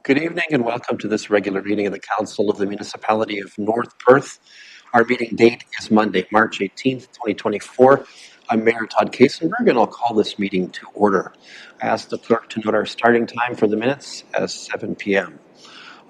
Good evening and welcome to this regular meeting of the Council of the Municipality of North Perth. Our meeting date is Monday, March 18th, 2024. I'm Mayor Todd Kasenberg and I'll call this meeting to order. I ask the clerk to note our starting time for the minutes as 7 p.m.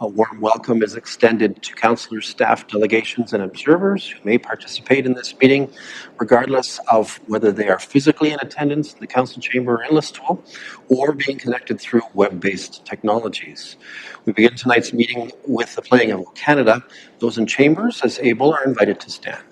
A warm welcome is extended to councillors, staff, delegations, and observers who may participate in this meeting, regardless of whether they are physically in attendance in the council chamber or in Listowel, or being connected through web-based technologies. We begin tonight's meeting with the playing of Canada. Those in chambers, as able, are invited to stand.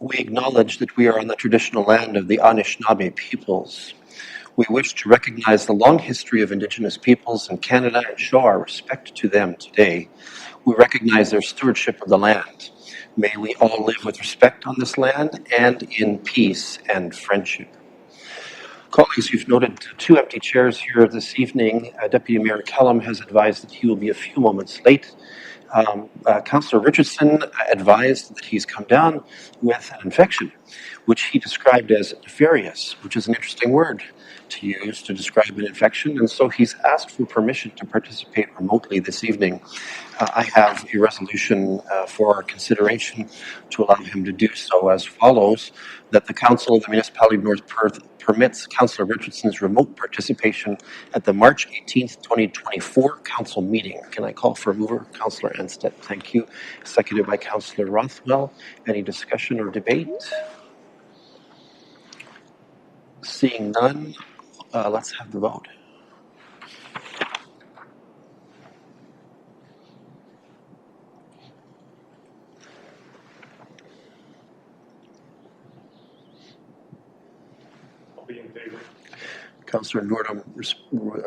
We acknowledge that we are on the traditional land of the Anishinaabe peoples. We wish to recognize the long history of Indigenous peoples in Canada and show our respect to them today. We recognize their stewardship of the land. May we all live with respect on this land and in peace and friendship. Colleagues, you've noted two empty chairs here this evening. Deputy Mayor Kellum has advised that he will be a few moments late. Councillor Richardson advised that he's come down with an infection, which he described as nefarious, which is an interesting word to use to describe an infection, and so he's asked for permission to participate remotely this evening. I have a resolution for our consideration to allow him to do so as follows: that the Council of the Municipality of North Perth permits Councillor Richardson's remote participation at the March 18th, 2024 Council meeting. Can I call for a mover? Councillor Anstead, thank you. Seconded by Councillor Rothwell. Any discussion or debate? Seeing none, let's have the vote. I'll be in favor. Councillor Nordum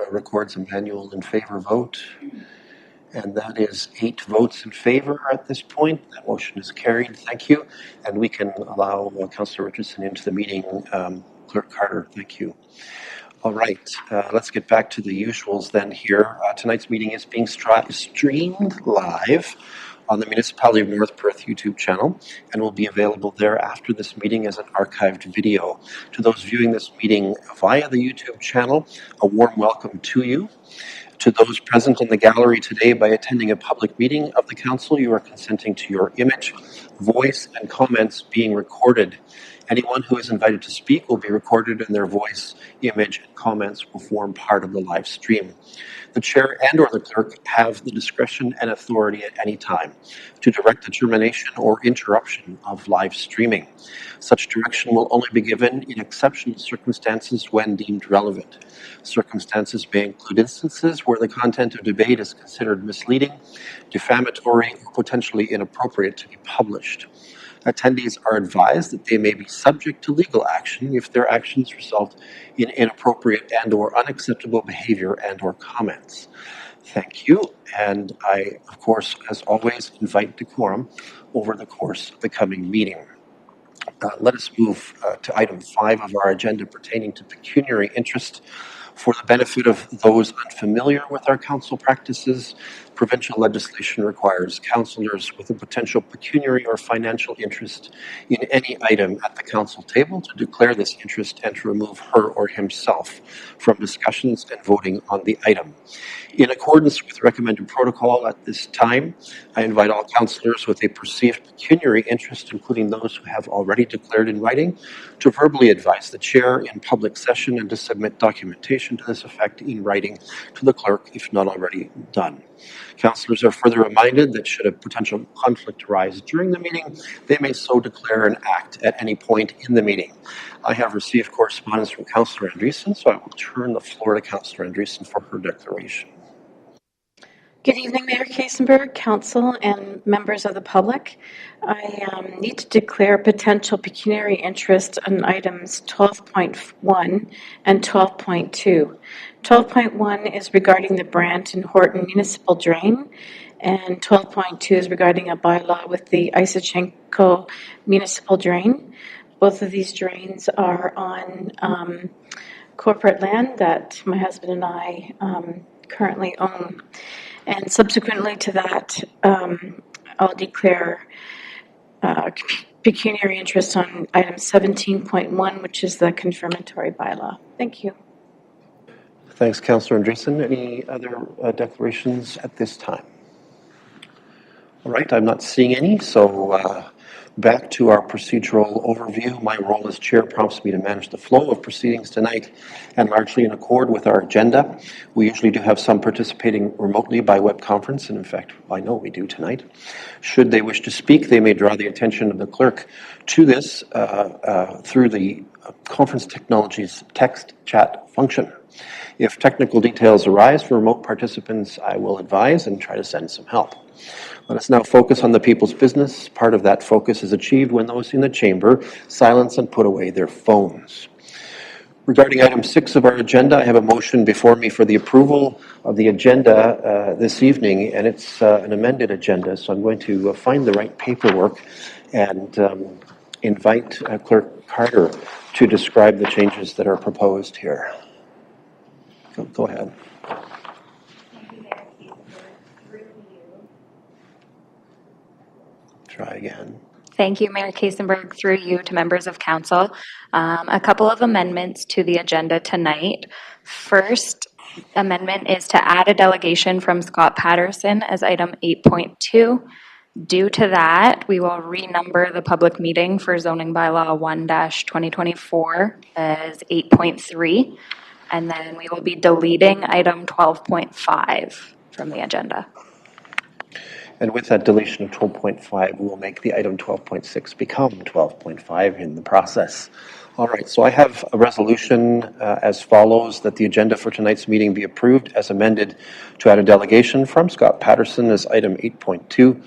records a manual in favor vote, and that is 8 votes in favor at this point. That motion is carried. Thank you. And we can allow Councillor Richardson into the meeting. Clerk Carter, thank you. All right, let's get back to the usuals then here. Tonight's meeting is being streamed live on the Municipality of North Perth YouTube channel and will be available there after this meeting as an archived video. To those viewing this meeting via the YouTube channel, a warm welcome to you. To those present in the gallery today by attending a public meeting of the Council, you are consenting to your image, voice, and comments being recorded. Anyone who is invited to speak will be recorded, and their voice, image, and comments will form part of the live stream. The chair and/or the clerk have the discretion and authority at any time to direct the termination or interruption of live streaming. Such direction will only be given in exceptional circumstances when deemed relevant. Circumstances may include instances where the content of debate is considered misleading, defamatory, or potentially inappropriate to be published. Attendees are advised that they may be subject to legal action if their actions result in inappropriate and/or unacceptable behavior and/or comments. Thank you. And I, of course, as always, invite decorum over the course of the coming meeting. Let us move to item 5 of our agenda pertaining to pecuniary interest. For the benefit of those unfamiliar with our council practices, provincial legislation requires councillors with a potential pecuniary or financial interest in any item at the council table to declare this interest and to remove her or himself from discussions and voting on the item. In accordance with recommended protocol at this time, I invite all councillors with a perceived pecuniary interest, including those who have already declared in writing, to verbally advise the chair in public session and to submit documentation to this effect in writing to the clerk if not already done. Councillors are further reminded that should a potential conflict arise during the meeting, they may so declare and act at any point in the meeting. I have received correspondence from Councillor Andreessen, so I will turn the floor to Councillor Andreessen for her declaration. Good evening, Mayor Kasenberg, Council, and members of the public. I need to declare potential pecuniary interest on items 12.1 and 12.2. 12.1 is regarding the Brant and Horton Municipal Drain, and 12.2 is regarding a bylaw with the Isachenko Municipal Drain. Both of these drains are on corporate land that my husband and I currently own. And subsequently to that, I'll declare pecuniary interest on item 17.1, which is the confirmatory bylaw. Thank you. Thanks, Councillor Andreessen. Any other declarations at this time? All right, I'm not seeing any, so back to our procedural overview. My role as chair prompts me to manage the flow of proceedings tonight and largely in accord with our agenda. We usually do have some participating remotely by web conference, and in fact, I know we do tonight. Should they wish to speak, they may draw the attention of the clerk to this through the conference technology's text chat function. If technical details arise for remote participants, I will advise and try to send some help. Let us now focus on the people's business. Part of that focus is achieved when those in the chamber silence and put away their phones. Regarding item 6 of our agenda, I have a motion before me for the approval of the agenda this evening, and it's an amended agenda, so I'm going to find the right paperwork and invite Clerk Carter to describe the changes that are proposed here. Go ahead. Try again. Thank you, Mayor Kasenberg, through you to members of council. A couple of amendments to the agenda tonight. First amendment is to add a delegation from Scott Patterson as item 8.2. Due to that, we will renumber the public meeting for zoning bylaw 1-2024 as 8.3, and then we will be deleting item 12.5 from the agenda. And with that deletion of 12.5, we will make the item 12.6 become 12.5 in the process. All right, so I have a resolution as follows, that the agenda for tonight's meeting be approved as amended to add a delegation from Scott Patterson as item 8.2, to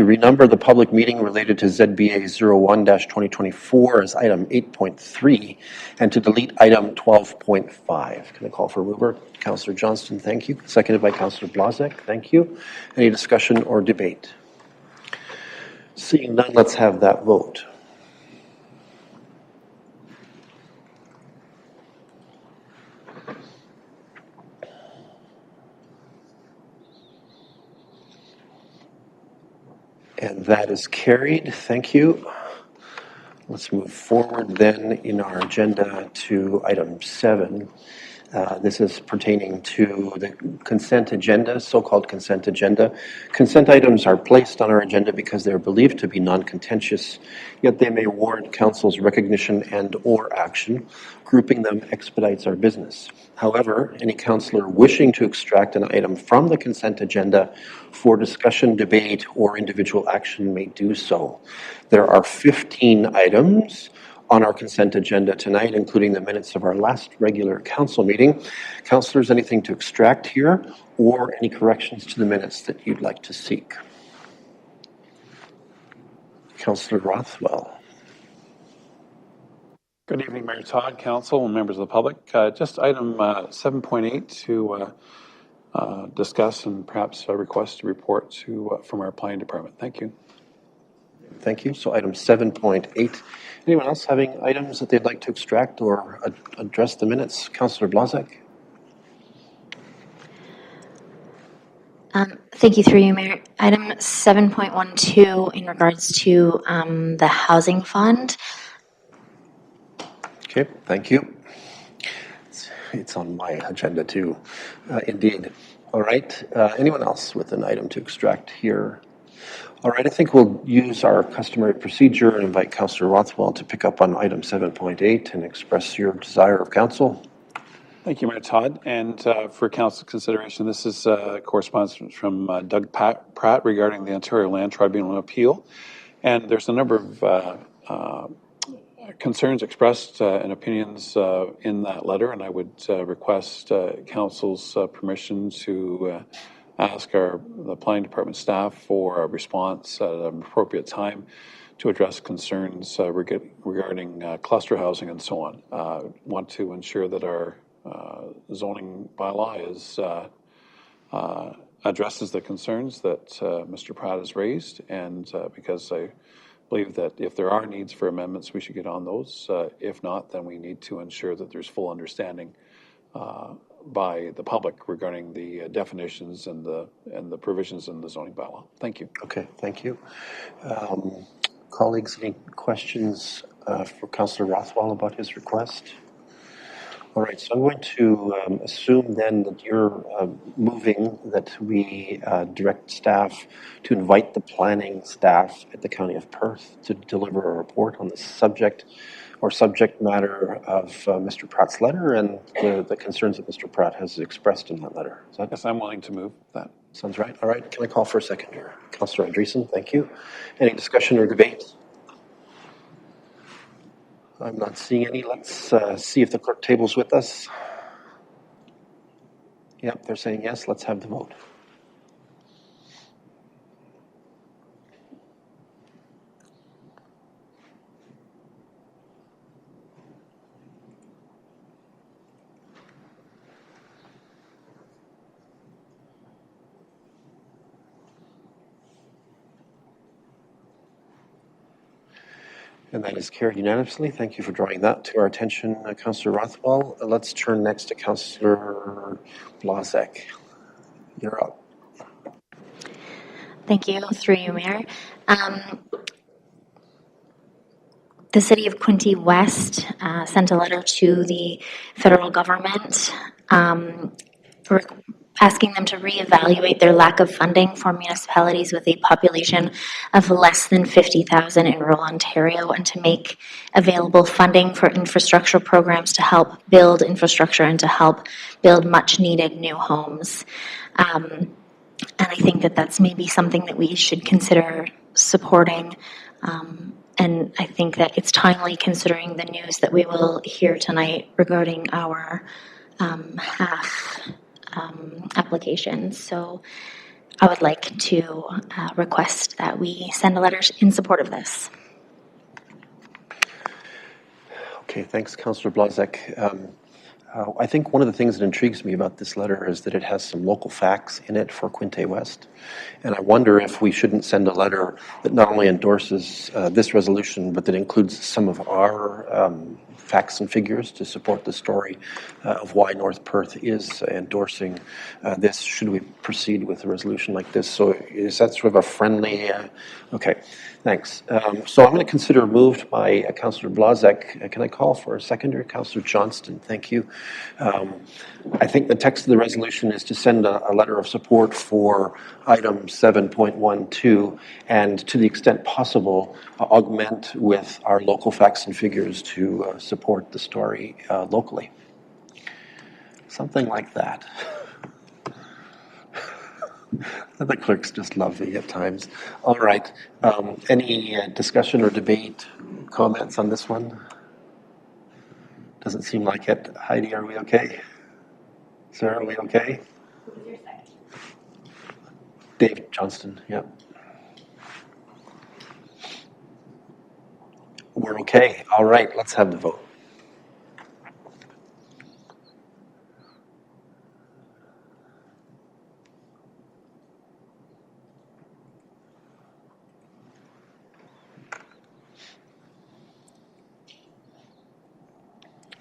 renumber the public meeting related to ZBA 01-2024 as item 8.3, and to delete item 12.5. Can I call for a mover? Councillor Johnston, thank you. Seconded by Councillor Blazek, thank you. Any discussion or debate? Seeing none, let's have that vote. And that is carried. Thank you. Let's move forward then in our agenda to item 7. This is pertaining to the consent agenda, so-called consent agenda. Consent items are placed on our agenda because they're believed to be non-contentious, yet they may warrant council's recognition and or action. Grouping them expedites our business. However, any councillor wishing to extract an item from the consent agenda for discussion, debate, or individual action may do so. There are 15 items on our consent agenda tonight, including the minutes of our last regular council meeting. Councillors, anything to extract here or any corrections to the minutes that you'd like to seek? Councillor Rothwell. Good evening, Mayor Todd, Council, and members of the public. Just item 7.8 to discuss and perhaps request a report from our planning department. Thank you. Thank you. So item 7.8. Anyone else having items that they'd like to extract or address the minutes? Councillor Blazek. Thank you, through you, Mayor. Item 7.12 in regards to the housing fund. Okay, thank you. It's on my agenda too, indeed. All right, anyone else with an item to extract here? All right, I think we'll use our customary procedure and invite Councillor Rothwell to pick up on item 7.8 and express your desire of council. Thank you, Mayor Todd. And for council consideration, this is correspondence from Doug Pratt regarding the Ontario Land Tribunal appeal. And there's a number of concerns expressed and opinions in that letter, and I would request council's permission to ask the planning department staff for a response at an appropriate time to address concerns regarding cluster housing and so on. Want to ensure that our zoning bylaw is addresses the concerns that Mr. Pratt has raised, and because I believe that if there are needs for amendments, we should get on those. If not, then we need to ensure that there's full understanding by the public regarding the definitions and the provisions in the zoning bylaw. Thank you. Okay, thank you. Colleagues, any questions for Councillor Rothwell about his request? All right, so I'm going to assume then that you're moving that we direct staff to invite the planning staff at the County of Perth to deliver a report on the subject matter of Mr. Pratt's letter and the concerns that Mr. Pratt has expressed in that letter. Is that? Yes, I'm willing to move that. Sounds right. All right, can I call for a second here? Councillor Andreessen, thank you. Any discussion or debate? I'm not seeing any. Let's see if the clerk table's with us. Yep, they're saying yes. Let's have the vote. And that is carried unanimously. Thank you for drawing that to our attention, Councillor Rothwell. Let's turn next to Councillor Blazek. You're up. Thank you, through you, Mayor. The City of Quinte West sent a letter to the federal government asking them to reevaluate their lack of funding for municipalities with a population of less than 50,000 in rural Ontario, and to make available funding for infrastructure programs to help build infrastructure and to help build much needed new homes. And I think that that's maybe something that we should consider supporting. And I think that it's timely considering the news that we will hear tonight regarding our half applications. So I would like to request that we send a letter in support of this. Okay, thanks, Councillor Blazek. I think one of the things that intrigues me about this letter is that it has some local facts in it for Quinte West. And I wonder if we shouldn't send a letter that not only endorses this resolution, but that includes some of our facts and figures to support the story of why North Perth is endorsing this. Should we proceed with a resolution like this? So is that sort of a friendly... okay, thanks. So I'm going to consider moved by Councillor Blazek. Can I call for a seconder? Councillor Johnston, thank you. I think the text of the resolution is to send a letter of support for item 7.12, and to the extent possible, augment with our local facts and figures to support the story locally. Something like that. The clerks just love me at times. All right. Any discussion or debate, comments on this one? Doesn't seem like it. Heidi, are we okay? Sarah, are we okay? Who's your second? Dave Johnston, yeah. We're okay. All right, let's have the vote.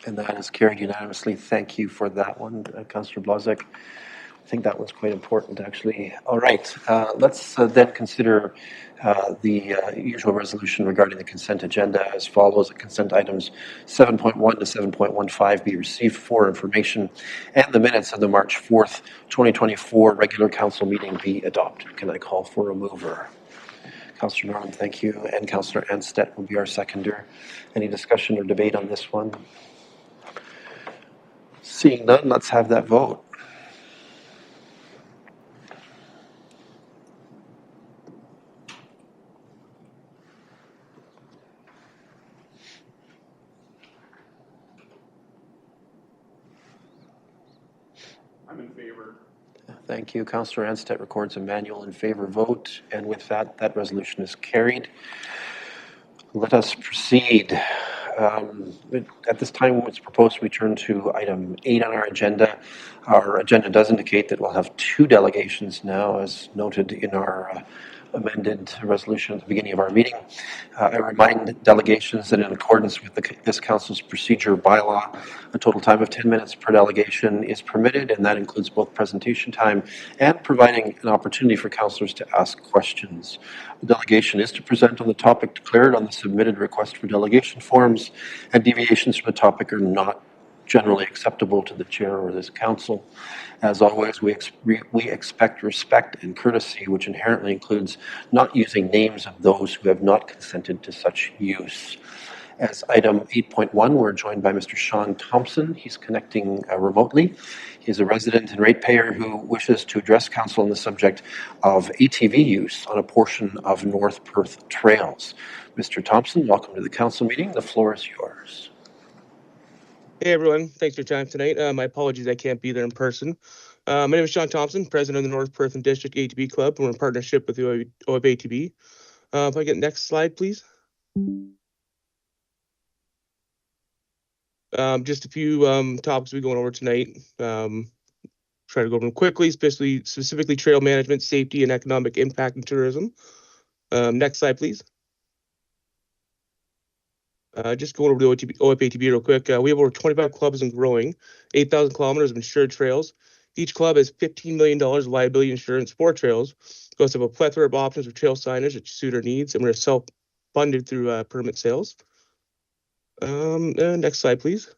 And that is carried unanimously. Thank you for that one, Councillor Blazek. I think that one's quite important, actually. All right, let's then consider the usual resolution regarding the consent agenda as follows. The consent items 7.1 to 7.15 be received for information, and the minutes of the March 4th, 2024 regular council meeting be adopted. Can I call for a mover? Councillor Norman, thank you. And Councillor Anstett will be our seconder. Any discussion or debate on this one? Seeing none, let's have that vote. I'm in favor. Thank you. Councillor Anstett records a manual in favor vote, and with that, that resolution is carried. Let us proceed. At this time, it's proposed we turn to item 8 on our agenda. Our agenda does indicate that we'll have 2 delegations now, as noted in our amended resolution at the beginning of our meeting. I remind delegations that in accordance with this council's procedure bylaw, a total time of 10 minutes per delegation is permitted, and that includes both presentation time and providing an opportunity for councillors to ask questions. The delegation is to present on the topic declared on the submitted request for delegation forms, and deviations from the topic are not generally acceptable to the chair or this council. As always, we expect respect and courtesy, which inherently includes not using names of those who have not consented to such use. As item 8.1, we're joined by Mr. Sean Thompson. He's connecting remotely. He's a resident and ratepayer who wishes to address council on the subject of ATV use on a portion of North Perth trails. Mr. Thompson, welcome to the council meeting. The floor is yours. Hey everyone, thanks for your time tonight. My apologies I can't be there in person. My name is Sean Thompson, president of the North Perth and District ATB Club. We're in partnership with the OIB ATB. If I get next slide, please. Just a few topics we're going over tonight. Try to go over them quickly, specifically trail management, safety, and economic impact and tourism. Next slide, please. Just going over the OIB ATB real quick. We have over 25 clubs and growing, 8,000 kilometers of insured trails. Each club has $15 million liability insurance for trails. We also have a plethora of options for trail signage that suit our needs, and we're self-funded through permit sales. Next slide, please.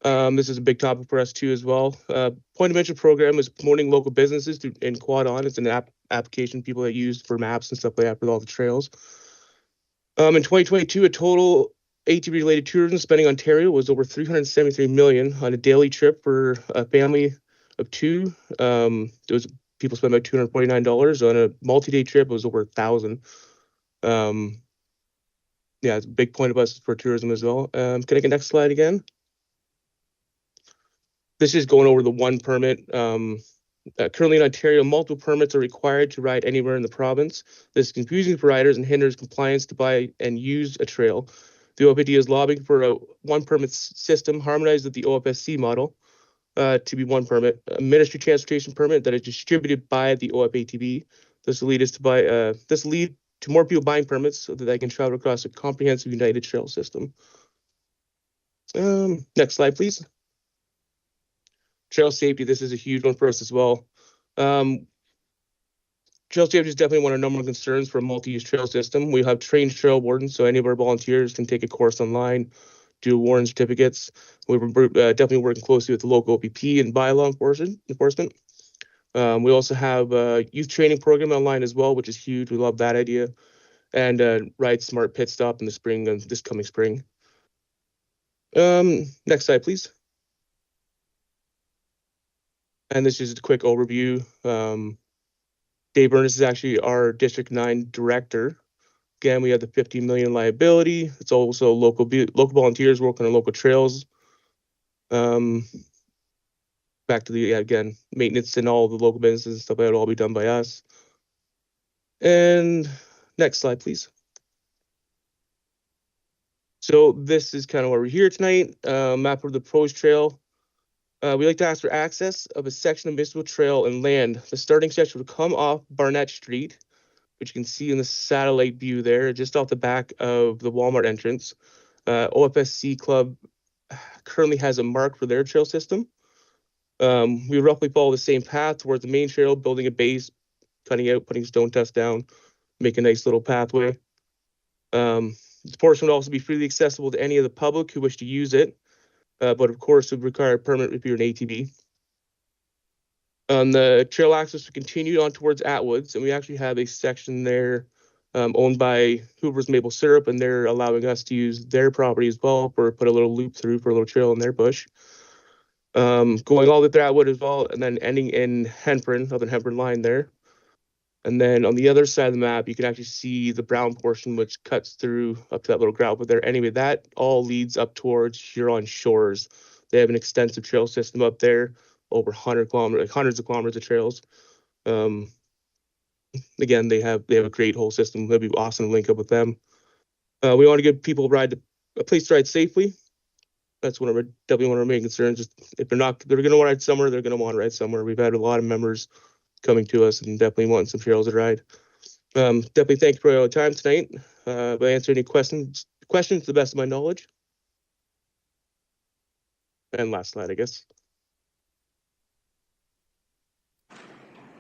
This is a big topic for us too as well. Point of Mention program is promoting local businesses in Quad On. It's an application people that use for maps and stuff like that for all the trails. In 2022, a total ATV-related tourism spending in Ontario was over $373 million on a daily trip for a family of 2. There was people spent about $249 on a multi-day trip. It was over $1,000. Yeah, it's a big point of us for tourism as well. Can I get next slide again? This is going over the one permit. Currently in Ontario, multiple permits are required to ride anywhere in the province. This is confusing for riders and hinders compliance to buy and use a trail. The OPD is lobbying for a one permit system harmonized with the OFSC model to be one permit, a ministry transportation permit that is distributed by the OFATB. This will lead to more people buying permits so that they can travel across a comprehensive united trail system. Next slide, please. Trail safety, this is a huge one for us as well. Trail safety is definitely one of our number one concerns for a multi-use trail system. We have trained trail wardens, so any of our volunteers can take a course online, do warden certificates. We're definitely working closely with the local OPP and bylaw enforcement. We also have a youth training program online as well, which is huge. We love that idea. And Ride Smart Pit Stop in the spring, this coming spring. Next slide, please. And this is a quick overview. Dave Ernest is actually our District 9 director. Again, we have the $50 million liability. It's also local volunteers working on local trails. Back to the, again, maintenance and all the local businesses and stuff like that will all be done by us. And next slide, please. So this is kind of why we're here tonight. Map of the proposed trail. We like to ask for access of a section of municipal trail and land. The starting section would come off Barnett Street, which you can see in the satellite view there, just off the back of the Walmart entrance. OFSC Club currently has a mark for their trail system. We roughly follow the same path towards the main trail, building a base, cutting out, putting stone dust down, make a nice little pathway. This portion would also be freely accessible to any of the public who wish to use it, but of course would require a permit if you're an ATV. The trail access would continue on towards Atwoods, and we actually have a section there owned by Hoover's Maple Syrup, and they're allowing us to use their property as well for put a little loop through for a little trail in their bush. Going all the way through Atwood as well, and then ending in Henfren, Southern Henfren line there. And then on the other side of the map, you can actually see the brown portion, which cuts through up to that little gravel there. Anyway, that all leads up towards Huron Shores. They have an extensive trail system up there, over 100 kilometers, like hundreds of kilometers of trails. Again, they have a great whole system. That'd be awesome to link up with them. We want to give people a place to ride safely. That's definitely one of our main concerns. Just if they're going to want to ride somewhere, they're going to want to ride somewhere. We've had a lot of members coming to us and definitely wanting some trails to ride. Definitely thank you for your time tonight. If I answer any questions to the best of my knowledge. And last slide, I guess.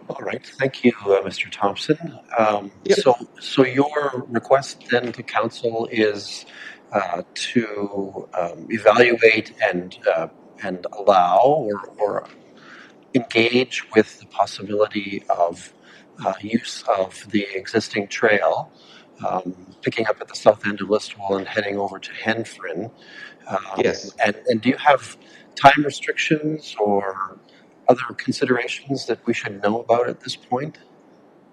All right, thank you, Mr. Thompson. Yep. So your request then to council is to evaluate and allow or engage with the possibility of use of the existing trail, picking up at the south end of Listowel and heading over to Henfren. Yes. And do you have time restrictions or other considerations that we should know about at this point?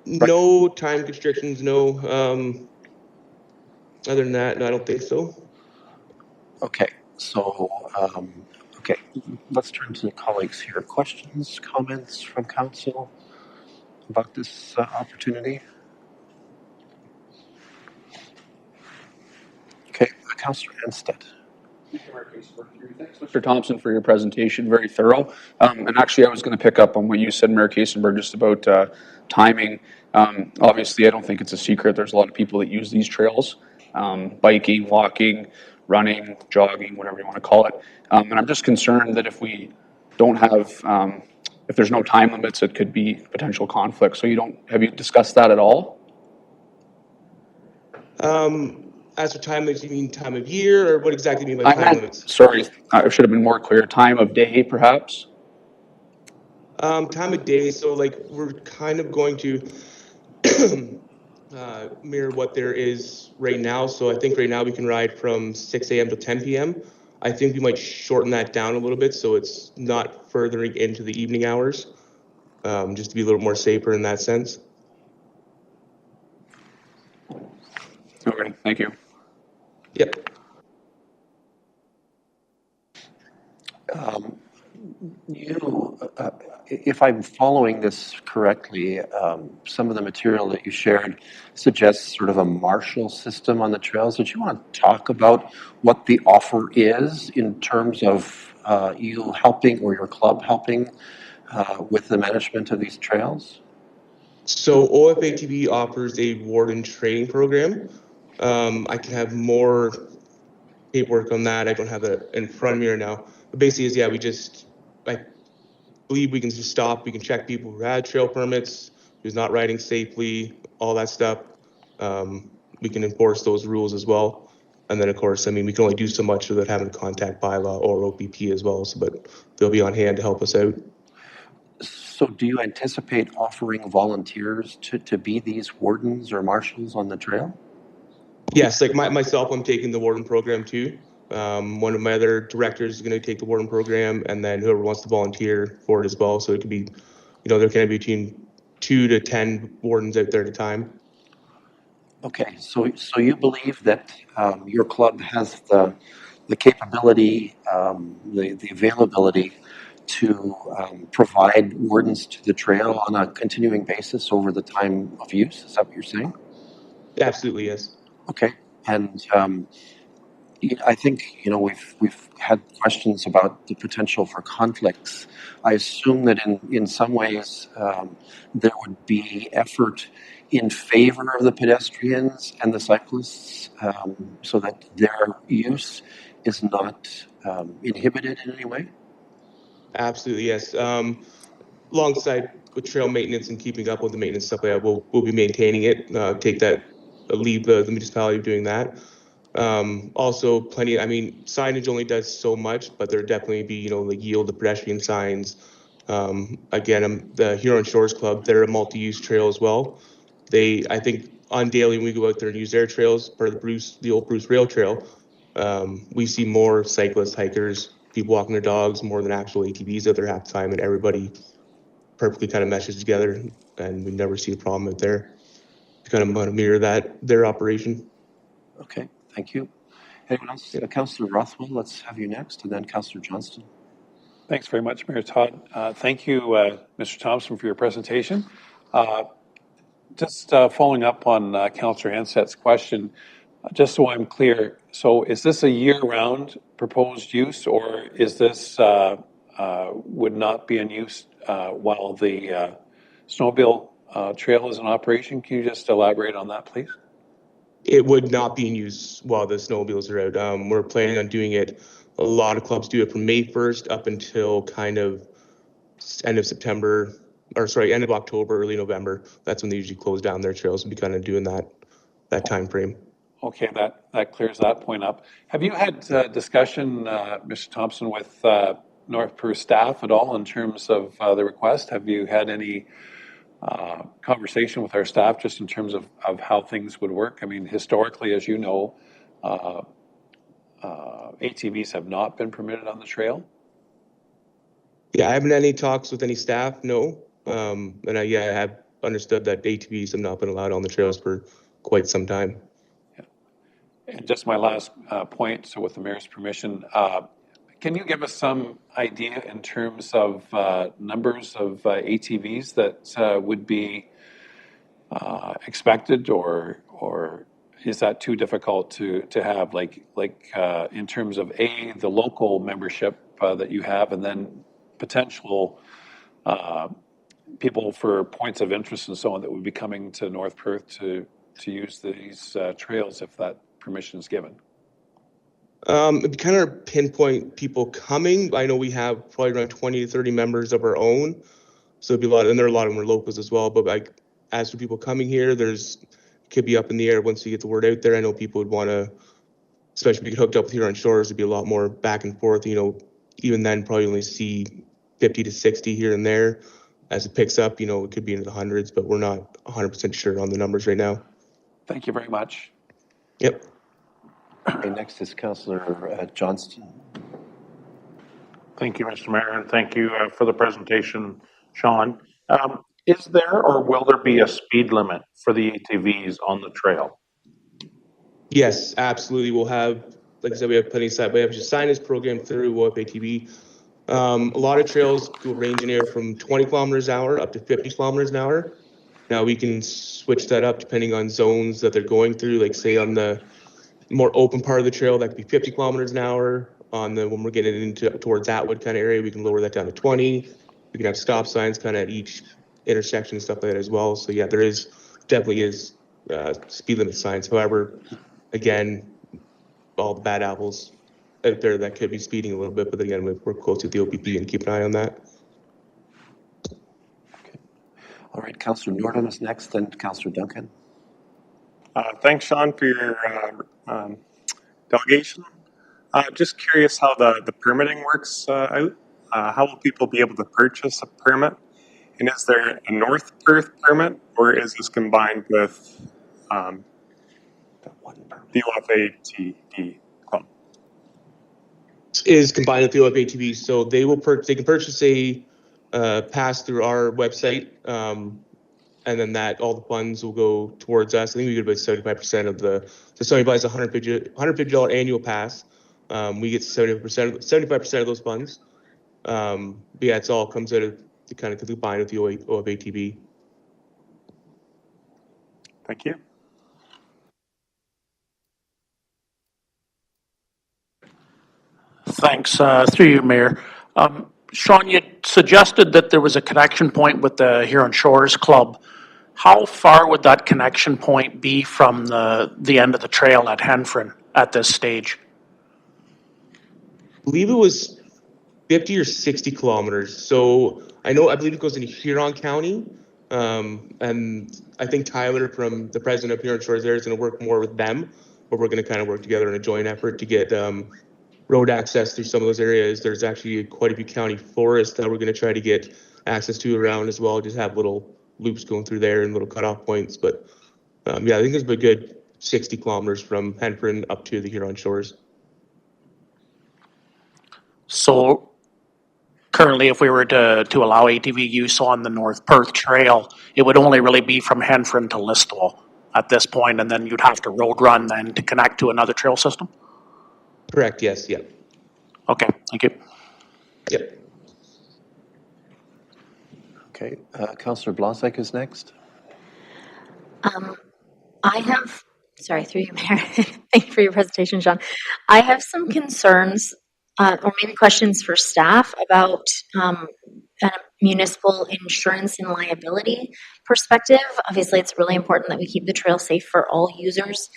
No time restrictions, no. Other than that, no, I don't think so. Okay, so okay, let's turn to the colleagues here. Questions, comments from council about this opportunity? Okay, Councillor Anstead. Thanks, Mr. Thompson, for your presentation. Very thorough. And actually, I was going to pick up on what you said, Mayor Kasenberg, just about timing. Obviously, I don't think it's a secret. There's a lot of people that use these trails, biking, walking, running, jogging, whatever you want to call it. And I'm just concerned that if we don't have, if there's no time limits, it could be potential conflict. So have you discussed that at all? As for time limits, you mean time of year, or what exactly do you mean by time limits? Sorry, I should have been more clear. Time of day, perhaps? Time of day, so like we're kind of going to mirror what there is right now. So I think right now we can ride from 6 a.m. to 10 p.m. I think we might shorten that down a little bit so it's not furthering into the evening hours, just to be a little more safer in that sense. Okay, thank you. Yep. If I'm following this correctly, some of the material that you shared suggests sort of a marshal system on the trails. Did you want to talk about what the offer is in terms of you helping or your club helping with the management of these trails? So OFATV offers a warden training program. I can have more paperwork on that. I don't have it in front of me right now. But basically is, I believe we can just stop. We can check people who had trail permits, who's not riding safely, all that stuff. We can enforce those rules as well. And then, of course, I mean, we can only do so much without having to contact bylaw or OPP as well. So, but they'll be on hand to help us out. So do you anticipate offering volunteers to be these wardens or marshals on the trail? Yes, like myself, I'm taking the warden program too. One of my other directors is going to take the warden program, and then whoever wants to volunteer for it as well. So it could be, there can be between 2 to 10 wardens out there at a time. Okay, so you believe that your club has the capability, the availability to provide wardens to the trail on a continuing basis over the time of use? Is that what you're saying? Absolutely, yes. Okay, and I think we've had questions about the potential for conflicts. I assume that in some ways there would be effort in favor of the pedestrians and the cyclists, so that their use is not inhibited in any way? Absolutely, yes. Alongside with trail maintenance and keeping up with the maintenance stuff like that, we'll be maintaining it. Leave the municipality of doing that. Also plenty, I mean, signage only does so much, but there definitely be, like yield the pedestrian signs. Again, the Huron Shores Club, they're a multi-use trail as well. I think on daily when we go out there and use their trails, per the old Bruce Rail Trail, we see more cyclists, hikers, people walking their dogs more than actual ATVs out there half the time, and everybody perfectly kind of meshes together, and we never see a problem out there. To kind of mirror their operation. Okay, thank you. Anyone else? Councillor Rothwell, let's have you next, and then Councillor Johnston. Thanks very much, Mayor Todd. Thank you, Mr. Thompson, for your presentation. Just following up on Councillor Anset's question, just so I'm clear, so is this a year-round proposed use, or is this would not be in use while the snowmobile trail is in operation? Can you just elaborate on that, please? It would not be in use while the snowmobiles are out. We're planning on doing it. A lot of clubs do it from May 1st up until kind of end of September, end of October, early November. That's when they usually close down their trails and be kind of doing that time frame. Okay, that clears that point up. Have you had discussion, Mr. Thompson, with North Perth staff at all in terms of the request? Have you had any conversation with our staff just in terms of how things would work? I mean, historically, as you know, ATVs have not been permitted on the trail. Yeah, I haven't had any talks with any staff, no. And I have understood that ATVs have not been allowed on the trails for quite some time. Yeah. And just my last point, so with the mayor's permission, can you give us some idea in terms of numbers of ATVs that would be expected, or is that too difficult to have, like in terms of the local membership that you have, and then potential people for points of interest and so on that would be coming to North Perth to use these trails if that permission is given? It'd be kind of pinpoint people coming. I know we have probably around 20 to 30 members of our own, so it'd be a lot, and there are a lot of them are locals as well. But as for people coming here, could be up in the air once you get the word out there. I know people would want to, especially if you get hooked up with Huron Shores, it'd be a lot more back and forth. Even then, probably only see 50 to 60 here and there. As it picks up, it could be into the hundreds, but we're not 100% sure on the numbers right now. Thank you very much. Yep. Okay, next is Councillor Johnston. Thank you, Mr. Mayor, and thank you for the presentation, Sean. Is there or will there be a speed limit for the ATVs on the trail? Yes, absolutely. We'll have, like I said, we have plenty of signage. We have just signage program through ATV. A lot of trails will range in air from 20 kilometers an hour up to 50 kilometers an hour. Now we can switch that up depending on zones that they're going through. Like say on the more open part of the trail, that could be 50 kilometers an hour. When we're getting into towards Atwood kind of area, we can lower that down to 20. We can have stop signs kind of at each intersection and stuff like that as well. So yeah, there definitely is speed limit signs. However, again, all the bad apples out there that could be speeding a little bit, but again, we're close to the OPP and keep an eye on that. Okay. All right, Councillor Nordholm is next, then Councillor Duncan. Thanks, Sean, for your delegation. Just curious how the permitting works out. How will people be able to purchase a permit? And is there a North Perth permit, or is this combined with the OFATV club? Is combined with the OFATV, so they can purchase a pass through our website, and then all the funds will go towards us. I think we get about 75% of so somebody buys a $150 annual pass, we get 75% of those funds. But yeah, it's all comes out of the kind of combined with the OFATV. Thank you. Thanks. Through you, Mayor. Sean, you suggested that there was a connection point with the Huron Shores Club. how far would that connection point be from the end of the trail at Henfrin at this stage? I believe it was 50 or 60 kilometers. So I believe it goes into Huron County. And I think Tyler, from the president of Huron Shores there, is going to work more with them, but we're going to kind of work together in a joint effort to get road access through some of those areas. There's actually quite a few county forests that we're going to try to get access to around as well. Just have little loops going through there and little cutoff points. But yeah, I think there's a good 60 kilometers from Henfrin up to the Huron Shores. So currently, if we were to allow ATV use on the North Perth Trail, it would only really be from Henfrin to Listowel at this point, and then you'd have to road run then to connect to another trail system? Correct, yes, yeah. Okay, thank you. Yep. Okay, Councillor Blasek is next. Sorry, through you, Mayor. Thank you for your presentation, Sean. I have some concerns or maybe questions for staff about kind of municipal insurance and liability perspective. Obviously, it's really important that we keep the trail safe for all users,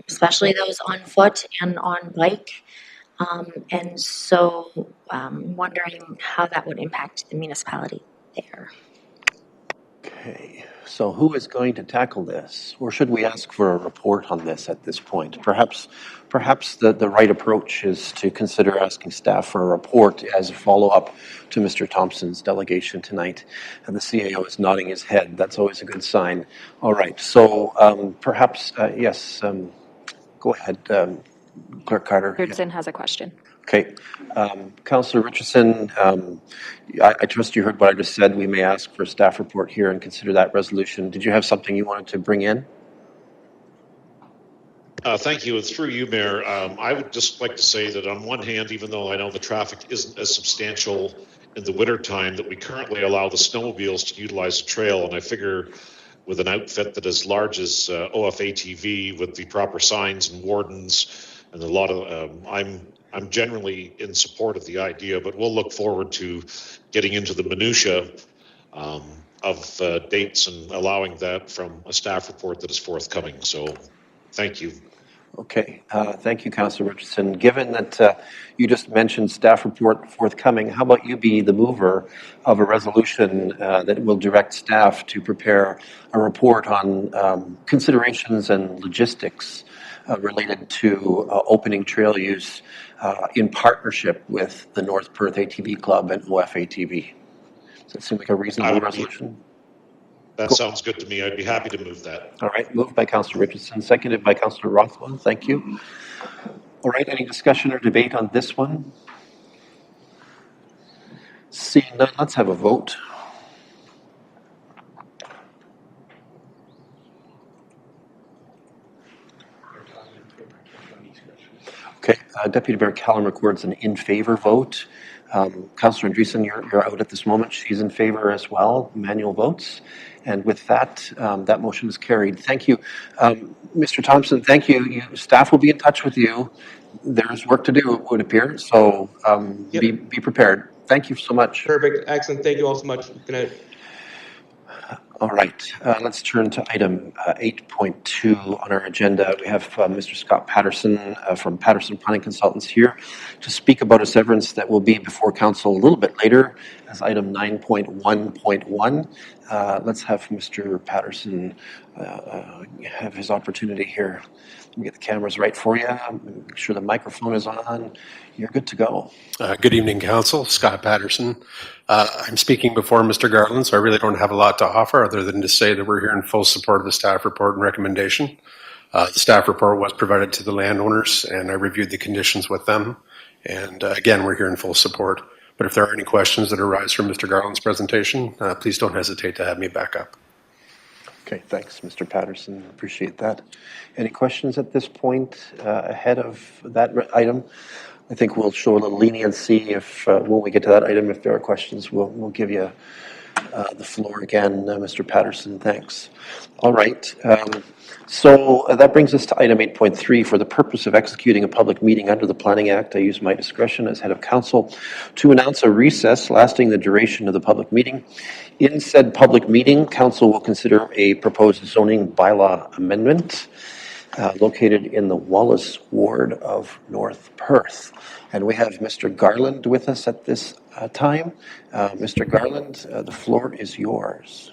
especially those on foot and on bike. And so wondering how that would impact the municipality there. Okay, so who is going to tackle this? Or should we ask for a report on this at this point? Perhaps the right approach is to consider asking staff for a report as a follow-up to Mr. Thompson's delegation tonight. And the CAO is nodding his head. That's always a good sign. All right, so perhaps, yes, go ahead, Clerk Carter. Richardson has a question. Okay. Councillor Richardson, I trust you heard what I just said. We may ask for a staff report here and consider that resolution. Did you have something you wanted to bring in? Thank you. And through you, Mayor, I would just like to say that on one hand, even though I know the traffic isn't as substantial in the winter time, that we currently allow the snowmobiles to utilize the trail. And I figure with an outfit that is large as OFATV with the proper signs and wardens and a lot of, I'm generally in support of the idea, but we'll look forward to getting into the minutia of dates and allowing that from a staff report that is forthcoming. So thank you. Okay, thank you, Councillor Richardson. Given that you just mentioned staff report forthcoming, how about you be the mover of a resolution that will direct staff to prepare a report on considerations and logistics related to opening trail use in partnership with the North Perth ATV Club and OFATV. Does that seem like a reasonable resolution? That sounds good to me. I'd be happy to move that. All right, moved by Councillor Richardson, seconded by Councillor Rothwell. Thank you. All right, any discussion or debate on this one? Seeing none, let's have a vote. Okay, Deputy Mayor Callum records an in favor vote. Councillor Andreessen, you're out at this moment. She's in favor as well. Manual votes. And with that, that motion is carried. Thank you. Mr. Thompson, thank you. Staff will be in touch with you. There's work to do, it would appear. So Yep. be prepared. Thank you so much. Perfect. Excellent. Thank you all so much. Good night. All right, let's turn to item 8.2 on our agenda. We have Mr. Scott Patterson from Patterson Planning Consultants here to speak about a severance that will be before council a little bit later as item 9.1.1. Let's have Mr. Patterson have his opportunity here. Let me get the cameras right for you. Make sure the microphone is on. You're good to go. Good evening, Council. Scott Patterson. I'm speaking before Mr. Garland, so I really don't have a lot to offer other than to say that we're here in full support of the staff report and recommendation. The staff report was provided to the landowners, and I reviewed the conditions with them. And again, we're here in full support. But if there are any questions that arise from Mr. Garland's presentation, please don't hesitate to have me back up. Okay, thanks, Mr. Patterson. Appreciate that. Any questions at this point ahead of that item? I think we'll show a little leniency if when we get to that item, if there are questions, we'll give you the floor again, Mr. Patterson. Thanks. All right. So that brings us to item 8.3. For the purpose of executing a public meeting under the Planning Act, I use my discretion as head of council to announce a recess lasting the duration of the public meeting. In said public meeting, council will consider a proposed zoning bylaw amendment located in the Wallace ward of North Perth. And we have Mr. Garland with us at this time. Mr. Garland, the floor is yours.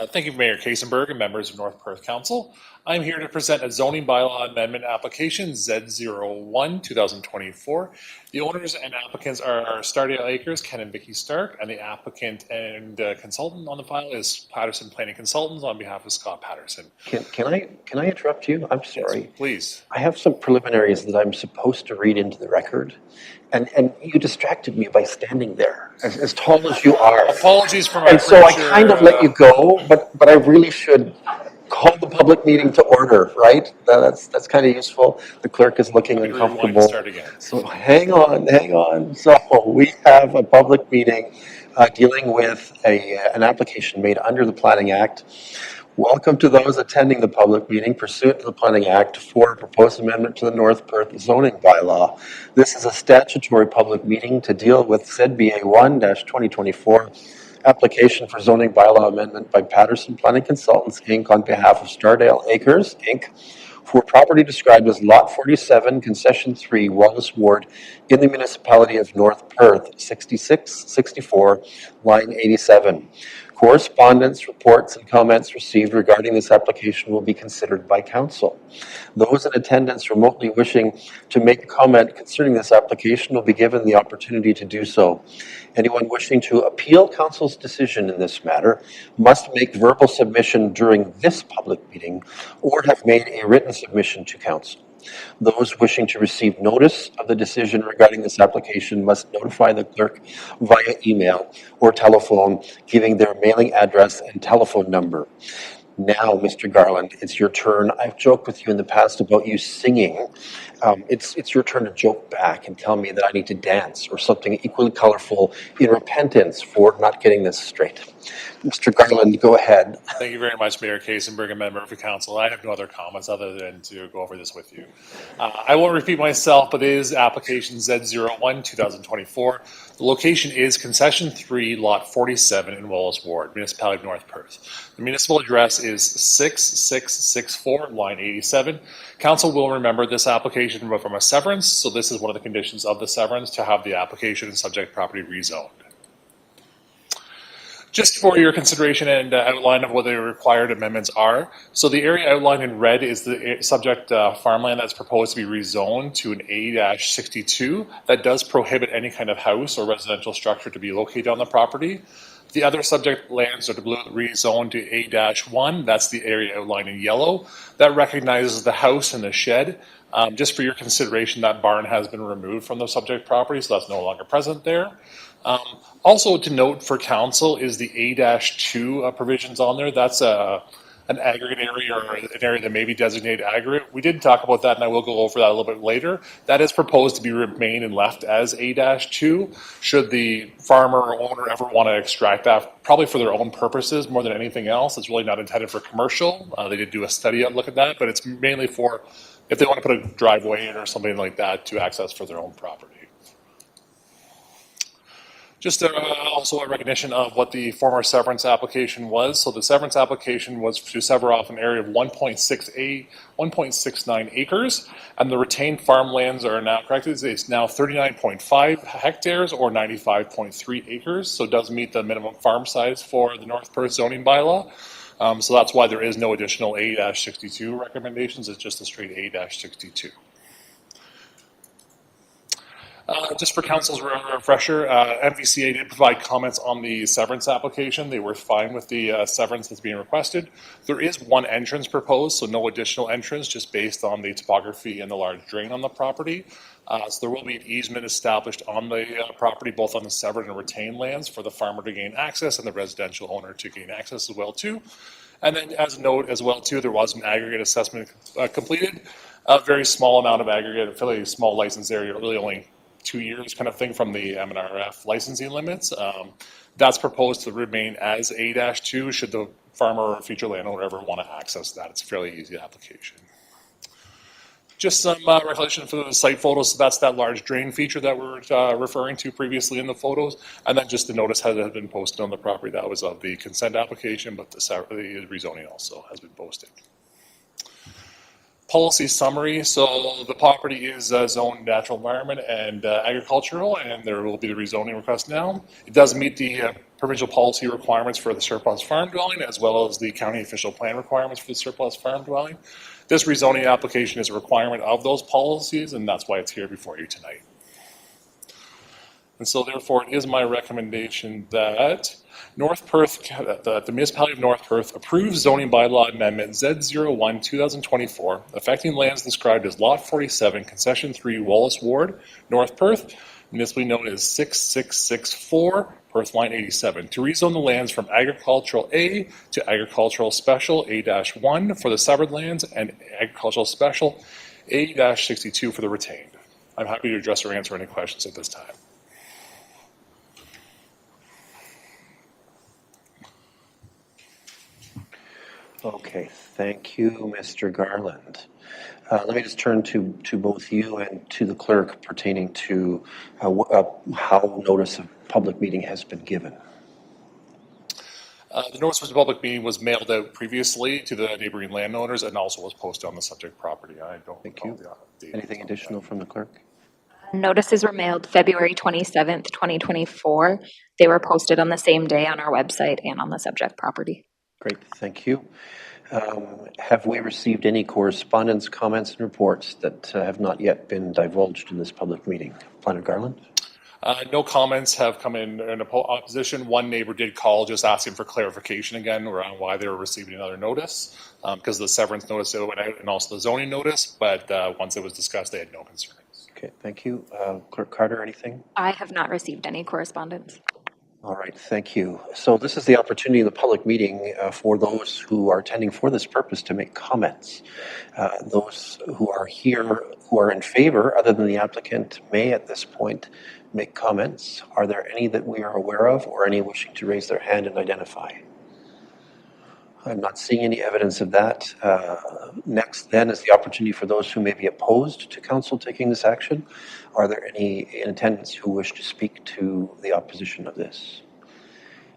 Thank you, Mayor Kasenberg and members of North Perth Council. I'm here to present a zoning bylaw amendment application Z01 2024. The owners and applicants are Stardale Acres, Ken and Vicky Stark, and the applicant and consultant on the file is Patterson Planning Consultants on behalf of Scott Patterson. Can I interrupt you? I'm sorry. Yes, please. I have some preliminaries that I'm supposed to read into the record. And you distracted me by standing there, as tall as you are. Apologies for my And so I kind of let you go, but I really should call the public meeting to order, right? That's kind of useful. The clerk is looking uncomfortable. Start again. So hang on. So we have a public meeting dealing with an application made under the Planning Act. Welcome to those attending the public meeting pursuant to the Planning Act for a proposed amendment to the North Perth zoning bylaw. This is a statutory public meeting to deal with ZBA 1-2024 application for zoning bylaw amendment by Patterson Planning Consultants, Inc. on behalf of Stardale Acres, Inc. for property described as Lot 47, Concession 3, Wallace Ward, in the municipality of North Perth, 6664, line 87. Correspondence, reports, and comments received regarding this application will be considered by council. Those in attendance remotely wishing to make a comment concerning this application will be given the opportunity to do so. Anyone wishing to appeal council's decision in this matter must make verbal submission during this public meeting or have made a written submission to council. Those wishing to receive notice of the decision regarding this application must notify the clerk via email or telephone, giving their mailing address and telephone number. Now, Mr. Garland, it's your turn. I've joked with you in the past about you singing. It's your turn to joke back and tell me that I need to dance or something equally colorful in repentance for not getting this straight. Mr. Garland, go ahead. Thank you very much, Mayor Kasenberg and member of the council. I have no other comments other than to go over this with you. I won't repeat myself, but it is application Z01 2024. The location is Concession 3, Lot 47 in Wallace Ward, municipality of North Perth. The municipal address is 6664, line 87. Council will remember this application from a severance, so this is one of the conditions of the severance to have the application and subject property rezoned. Just for your consideration and outline of what the required amendments are. So the area outlined in red is the subject farmland that's proposed to be rezoned to an A-62 that does prohibit any kind of house or residential structure to be located on the property. The other subject lands are rezoned to A-1. That's the area outlined in yellow. That recognizes the house and the shed. Just for your consideration, that barn has been removed from the subject property, so that's no longer present there. Also to note for council is the A-2 provisions on there. That's an aggregate area or an area that may be designated aggregate. We did talk about that, and I will go over that a little bit later. That is proposed to be remain and left as A-2. Should the farmer or owner ever want to extract that, probably for their own purposes more than anything else. It's really not intended for commercial. They did do a study look at that, but it's mainly for if they want to put a driveway in or something like that to access for their own property. Just also a recognition of what the former severance application was. So the severance application was to sever off an area of 1.69 acres, and the retained farmlands are now corrected. It's now 39.5 hectares or 95.3 acres, so it does meet the minimum farm size for the North Perth zoning bylaw. So that's why there is no additional A-62 recommendations. It's just a straight A-62. Just for council's refresher, MVCA did provide comments on the severance application. They were fine with the severance that's being requested. There is one entrance proposed, so no additional entrance, just based on the topography and the large drain on the property. So there will be an easement established on the property, both on the severed and retained lands, for the farmer to gain access and the residential owner to gain access as well too. And then as a note as well too, there was an aggregate assessment completed. A very small amount of aggregate, a fairly small license area, really only 2 years kind of thing from the MNRF licensing limits. That's proposed to remain as A-2 should the farmer or future landowner ever want to access that. It's a fairly easy application. Just some recollection for the site photos. So that's that large drain feature that we're referring to previously in the photos. And then just the notice has been posted on the property. That was of the consent application, but the rezoning also has been posted. Policy summary. So the property is zoned natural environment and agricultural, and there will be the rezoning request now. It does meet the provincial policy requirements for the surplus farm dwelling, as well as the county official plan requirements for the surplus farm dwelling. This rezoning application is a requirement of those policies, and that's why it's here before you tonight. And so therefore, it is my recommendation that North Perth, the municipality of North Perth approves zoning bylaw amendment Z01 2024, affecting lands described as Lot 47, Concession 3, Wallace Ward, North Perth, municipally known as 6664, Perth Line 87, to rezone the lands from Agricultural A to Agricultural Special A-1 for the severed lands and Agricultural Special A-62 for the retained. I'm happy to address or answer any questions at this time. Okay, thank you, Mr. Garland. Let me just turn to both you and to the clerk pertaining to how notice of public meeting has been given. The notice for the public meeting was mailed out previously to the neighboring landowners and also was posted on the subject property. I don't Thank you. Anything additional from the clerk? Notices were mailed February 27th, 2024. They were posted on the same day on our website and on the subject property. Great, thank you. Have we received any correspondence, comments, and reports that have not yet been divulged in this public meeting? Planner Garland? No comments have come in opposition. One neighbor did call just asking for clarification again around why they were receiving another notice because of the severance notice that went out and also the zoning notice, but once it was discussed, they had no concerns. Okay, thank you. Clerk Carter, anything? I have not received any correspondence. All right, thank you. So this is the opportunity in the public meeting for those who are attending for this purpose to make comments. Those who are here who are in favor, other than the applicant, may at this point make comments. Are there any that we are aware of or any wishing to raise their hand and identify? I'm not seeing any evidence of that. Next, then, is the opportunity for those who may be opposed to council taking this action. Are there any in attendance who wish to speak to the opposition of this?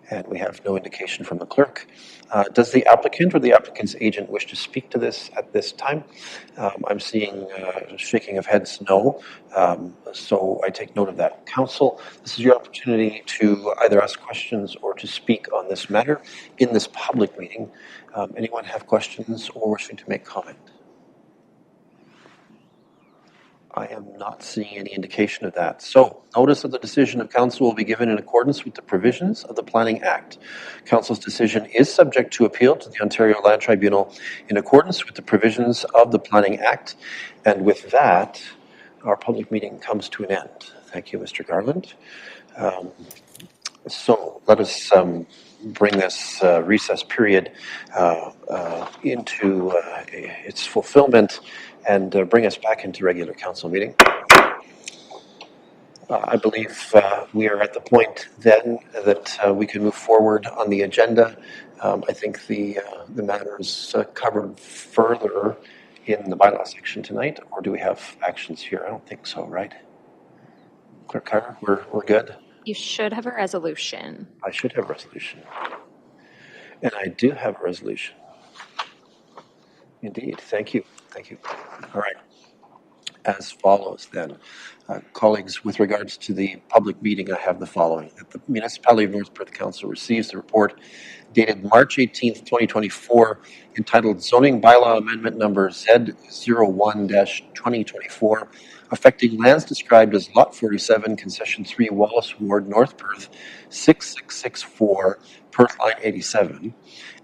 And we have no indication from the clerk. Does the applicant or the applicant's agent wish to speak to this at this time? I'm seeing shaking of heads no, so I take note of that. Council, this is your opportunity to either ask questions or to speak on this matter in this public meeting. Anyone have questions or wishing to make comment? I am not seeing any indication of that. So, notice of the decision of council will be given in accordance with the provisions of the Planning Act. Council's decision is subject to appeal to the Ontario Land Tribunal in accordance with the provisions of the Planning Act. And with that, our public meeting comes to an end. Thank you, Mr. Garland. So, let us bring this recess period into its fulfillment and bring us back into regular council meeting. I believe we are at the point then that we can move forward on the agenda. I think the matter is covered further in the bylaw section tonight, or do we have actions here? I don't think so, right? Clerk Carter, we're good? You should have a resolution. I should have a resolution. And I do have a resolution. Indeed, thank you. Thank you. All right. As follows then. Colleagues, with regards to the public meeting, I have the following. That the Municipality of North Perth Council receives the report dated March 18th, 2024, entitled Zoning Bylaw Amendment Number Z01-2024, affecting lands described as Lot 47, Concession 3, Wallace Ward, North Perth, 6664, Perth Line 87,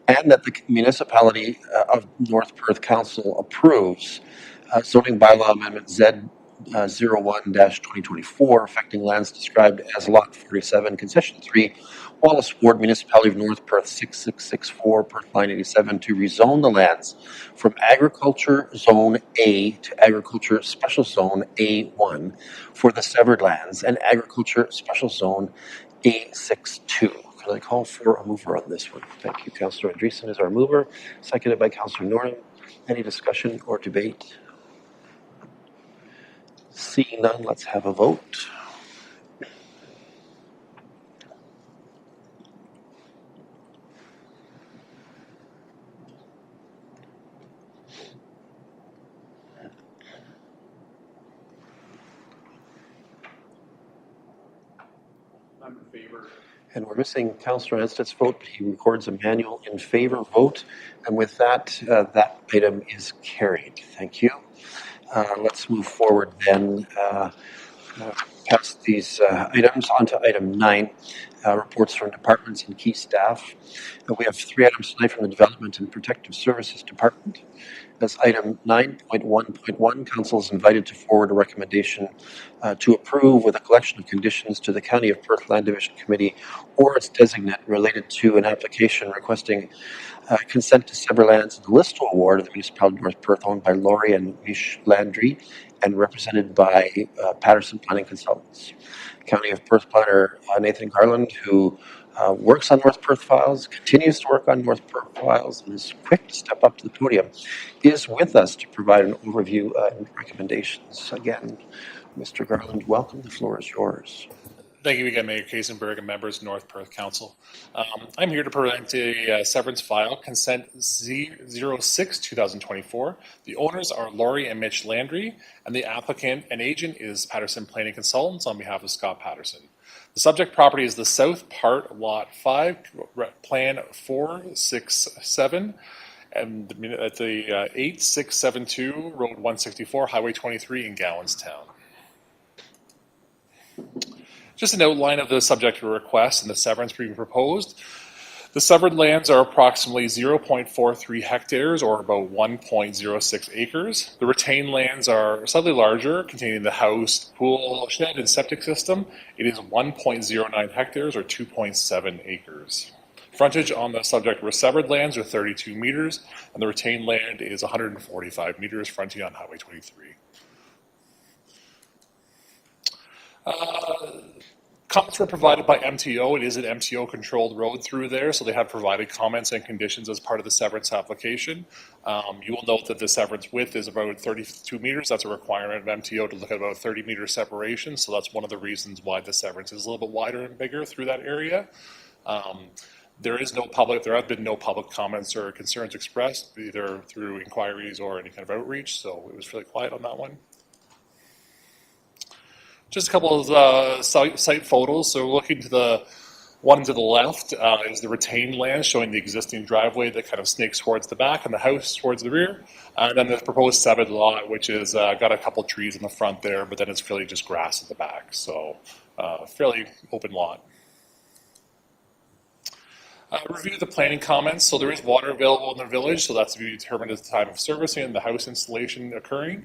and that the Municipality of North Perth Council approves zoning bylaw amendment Z01-2024, affecting lands described as Lot 47, Concession 3, Wallace Ward, Municipality of North Perth, 6664, Perth Line 87, to rezone the lands from Agriculture Zone A to Agriculture Special Zone A1 for the severed lands and Agriculture Special Zone A62. Could I call for a mover on this one? Thank you. Councillor Andreessen is our mover, seconded by Councillor Norton. Any discussion or debate? Seeing none, let's have a vote. I'm in favor. And we're missing Councillor Ansted's vote, but he records a manual in favor vote. And with that, that item is carried. Thank you. Let's move forward then. Past these items, on to item 9, reports from departments and key staff. We have 3 items tonight from the Development and Protective Services Department. As item 9.1.1, Council is invited to forward a recommendation to approve with a collection of conditions to the County of Perth Land Division Committee or its designate related to an application requesting consent to sever lands in the Listo Award of the Municipality of North Perth, owned by Laurie and Mish Landry and represented by Patterson Planning Consultants. County of Perth planner Nathan Garland, who works on North Perth files, continues to work on North Perth files, and is quick to step up to the podium, is with us to provide an overview and recommendations. Again, Mr. Garland, welcome. The floor is yours. Thank you again, Mayor Kaysenberg and members of North Perth Council. I'm here to present a severance file, Consent Z06-2024. The owners are Laurie and Mitch Landry, and the applicant and agent is Patterson Planning Consultants on behalf of Scott Patterson. The subject property is the south part, Lot 5, Plan 467, and at the 8672 Road 164, Highway 23 in Gallenstown. Just an outline of the subject request and the severance being proposed. The severed lands are approximately 0.43 hectares or about 1.06 acres. The retained lands are slightly larger, containing the house, pool, shed, and septic system. It is 1.09 hectares or 2.7 acres. Frontage on the subject severed lands are 32 meters, and the retained land is 145 meters, fronting on Highway 23. Comments were provided by MTO. It is an MTO-controlled road through there, so they have provided comments and conditions as part of the severance application. You will note that the severance width is about 32 meters. That's a requirement of MTO to look at about 30-meter separation, so that's one of the reasons why the severance is a little bit wider and bigger through that area. There have been no public comments or concerns expressed, either through inquiries or any kind of outreach, so it was really quiet on that one. Just a couple of site photos. So looking to the one to the left is the retained land, showing the existing driveway that kind of snakes towards the back and the house towards the rear. And then the proposed severed lot, which is got a couple trees in the front there, but then it's really just grass at the back. So fairly open lot. Review the planning comments. So there is water available in the village, so that's to be determined at the time of servicing and the house installation occurring.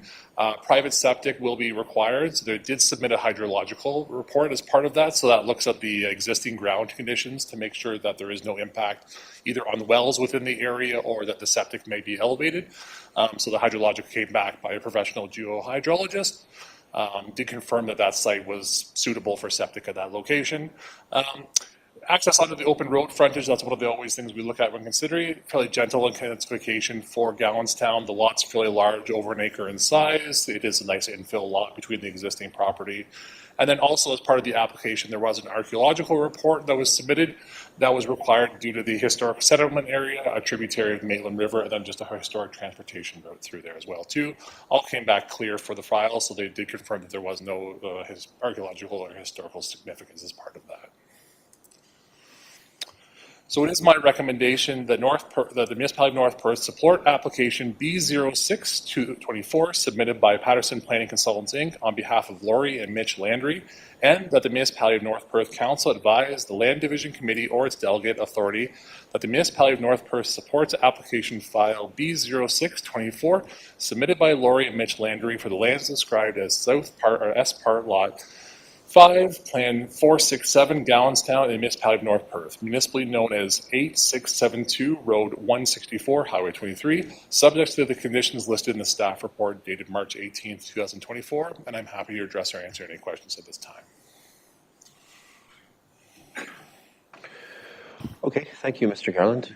Private septic will be required, so they did submit a hydrological report as part of that, so that looks at the existing ground conditions to make sure that there is no impact either on wells within the area or that the septic may be elevated. So the hydrological came back by a professional geohydrologist. Did confirm that that site was suitable for septic at that location. Access onto the open road frontage, that's one of the always things we look at when considering it. Fairly gentle intensification for Gallenstown. The lot's fairly large, over an acre in size. It is a nice infill lot between the existing property. And then also as part of the application, there was an archaeological report that was submitted that was required due to the historic settlement area, a tributary of the Maitland River, and then just a historic transportation route through there as well too. All came back clear for the file, so they did confirm that there was no archaeological or historical significance as part of that. So it is my recommendation that the Municipality of North Perth support application B06-24 submitted by Patterson Planning Consultants Inc. on behalf of Laurie and Mitch Landry, and that the Municipality of North Perth Council advise the Land Division Committee or its delegate authority that the Municipality of North Perth supports application file B06-24 submitted by Laurie and Mitch Landry for the lands described as South Part or S Part Lot 5, Plan 467, Gallenstown, in the Municipality of North Perth, municipally known as 8672 Road 164, Highway 23, subject to the conditions listed in the staff report dated March 18, 2024, and I'm happy to address or answer any questions at this time. Okay, thank you, Mr. Garland.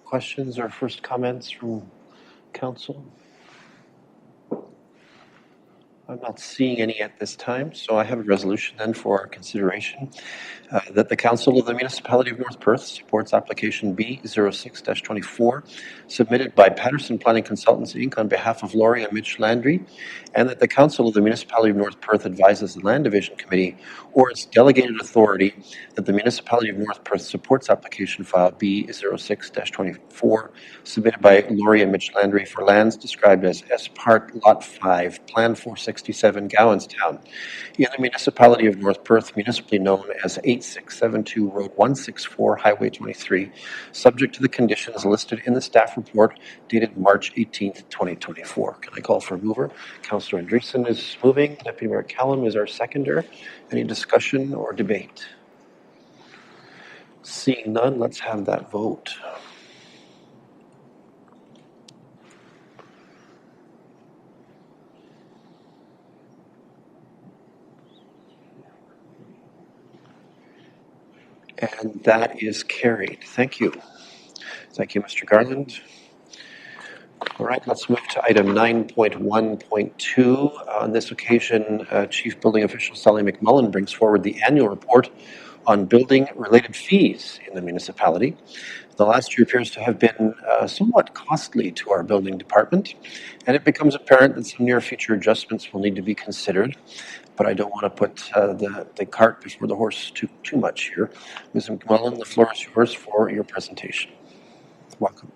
Questions or first comments from council? I'm not seeing any at this time, so I have a resolution then for our consideration. That the Council of the Municipality of North Perth supports application B06-24 submitted by Patterson Planning Consultants Inc. on behalf of Laurie and Mitch Landry, and that the Council of the Municipality of North Perth advises the Land Division Committee or its delegated authority that the Municipality of North Perth supports application file B06-24 submitted by Laurie and Mitch Landry for lands described as S Part Lot 5, Plan 467, Gowanstown, in the municipality of North Perth, municipally known as 8672 Road 164, Highway 23, subject to the conditions listed in the staff report dated March 18th, 2024. Can I call for a mover? Councillor Andreessen is moving. Deputy Mayor Callum is our seconder. Any discussion or debate? Seeing none, let's have that vote. And that is carried. Thank you. Thank you, Mr. Garland. All right, let's move to item 9.1.2. On this occasion, Chief Building Official Sally McMullen brings forward the annual report on building-related fees in the municipality. The last year appears to have been somewhat costly to our building department, and it becomes apparent that some near-future adjustments will need to be considered. But I don't want to put the cart before the horse too much here. Ms. McMullen, the floor is yours for your presentation. Welcome.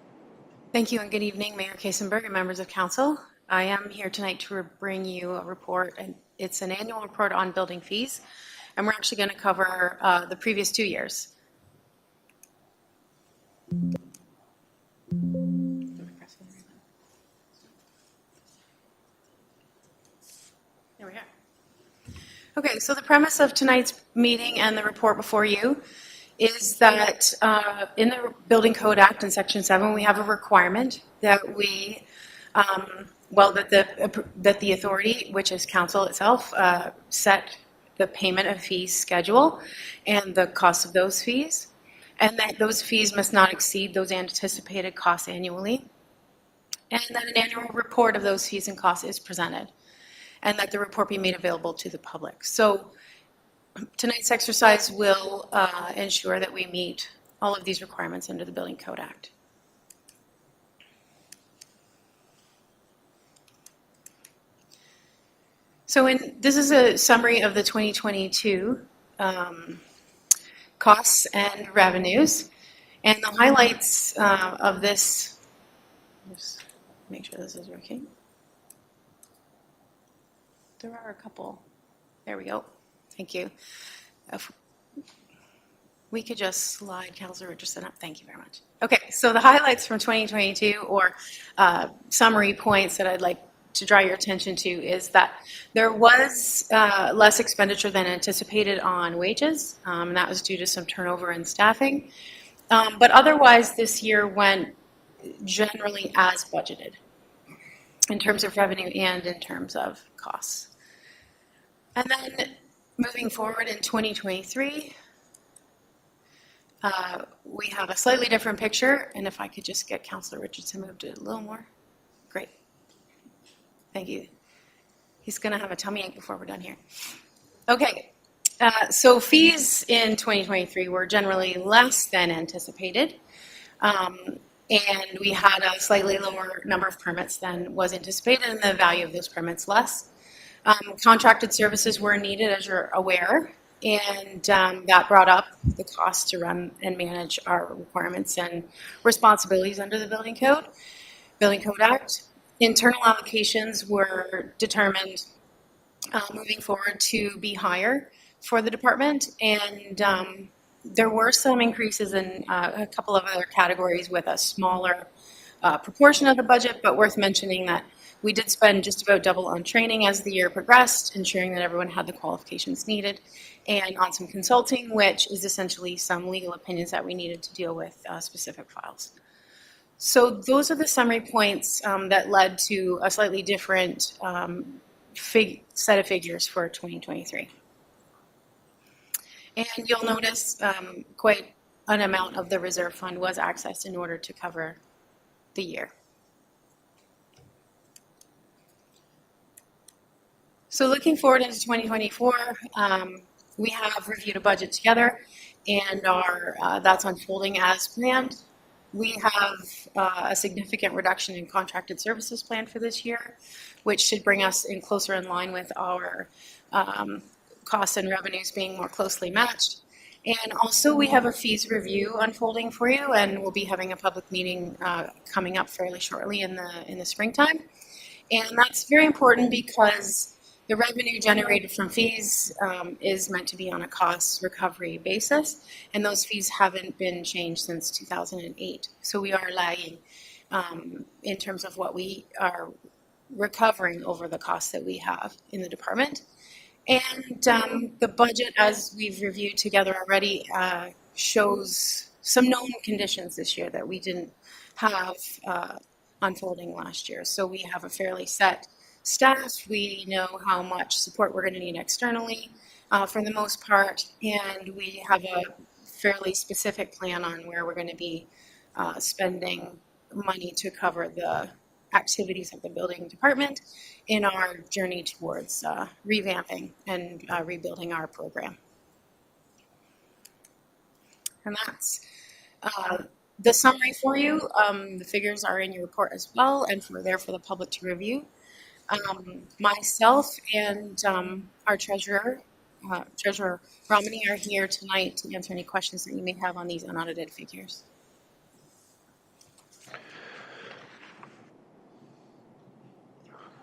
Thank you and good evening, Mayor Kasenberg and members of council. I am here tonight to bring you a report, and it's an annual report on building fees, and we're actually going to cover the previous 2 years. There we are. Okay, so the premise of tonight's meeting and the report before you is that in the Building Code Act in Section 7, we have a requirement that we, that the authority, which is council itself, set the payment of fees schedule and the cost of those fees, and that those fees must not exceed those anticipated costs annually, and that an annual report of those fees and costs is presented, and that the report be made available to the public. So tonight's exercise will ensure that we meet all of these requirements under the Building Code Act. So this is a summary of the 2022 costs and revenues, and the highlights of this, just make sure this is working. There are a couple. There we go. Thank you. If we could just slide Councilor Richardson up. Thank you very much. Okay, so the highlights from 2022, or summary points that I'd like to draw your attention to, is that there was less expenditure than anticipated on wages. And that was due to some turnover in staffing. But otherwise, this year went generally as budgeted in terms of revenue and in terms of costs. And then moving forward in 2023, we have a slightly different picture, and if I could just get Councilor Richardson moved a little more. Great. Thank you. He's going to have a tummy ache before we're done here. Okay, so fees in 2023 were generally less than anticipated, and we had a slightly lower number of permits than was anticipated, and the value of those permits less. Contracted services were needed, as you're aware, and that brought up the cost to run and manage our requirements and responsibilities under the Building Code Act. Internal allocations were determined moving forward to be higher for the department, and there were some increases in a couple of other categories with a smaller proportion of the budget, but worth mentioning that we did spend just about double on training as the year progressed, ensuring that everyone had the qualifications needed, and on some consulting, which is essentially some legal opinions that we needed to deal with specific files. So those are the summary points that led to a slightly different set of figures for 2023. And you'll notice quite an amount of the reserve fund was accessed in order to cover the year. So looking forward into 2024, we have reviewed a budget together, and that's unfolding as planned. We have a significant reduction in contracted services planned for this year, which should bring us in closer in line with our costs and revenues being more closely matched. And also, we have a fees review unfolding for you, and we'll be having a public meeting coming up fairly shortly in the springtime. And that's very important because the revenue generated from fees is meant to be on a cost recovery basis, and those fees haven't been changed since 2008. So we are lagging in terms of what we are recovering over the costs that we have in the department. And the budget, as we've reviewed together already, shows some known conditions this year that we didn't have unfolding last year. So we have a fairly set staff. We know how much support we're going to need externally for the most part, and we have a fairly specific plan on where we're going to be spending money to cover the activities of the building department in our journey towards revamping and rebuilding our program. And that's the summary for you. The figures are in your report as well, and we're there for the public to review. Myself and our Treasurer Romney, are here tonight to answer any questions that you may have on these unaudited figures.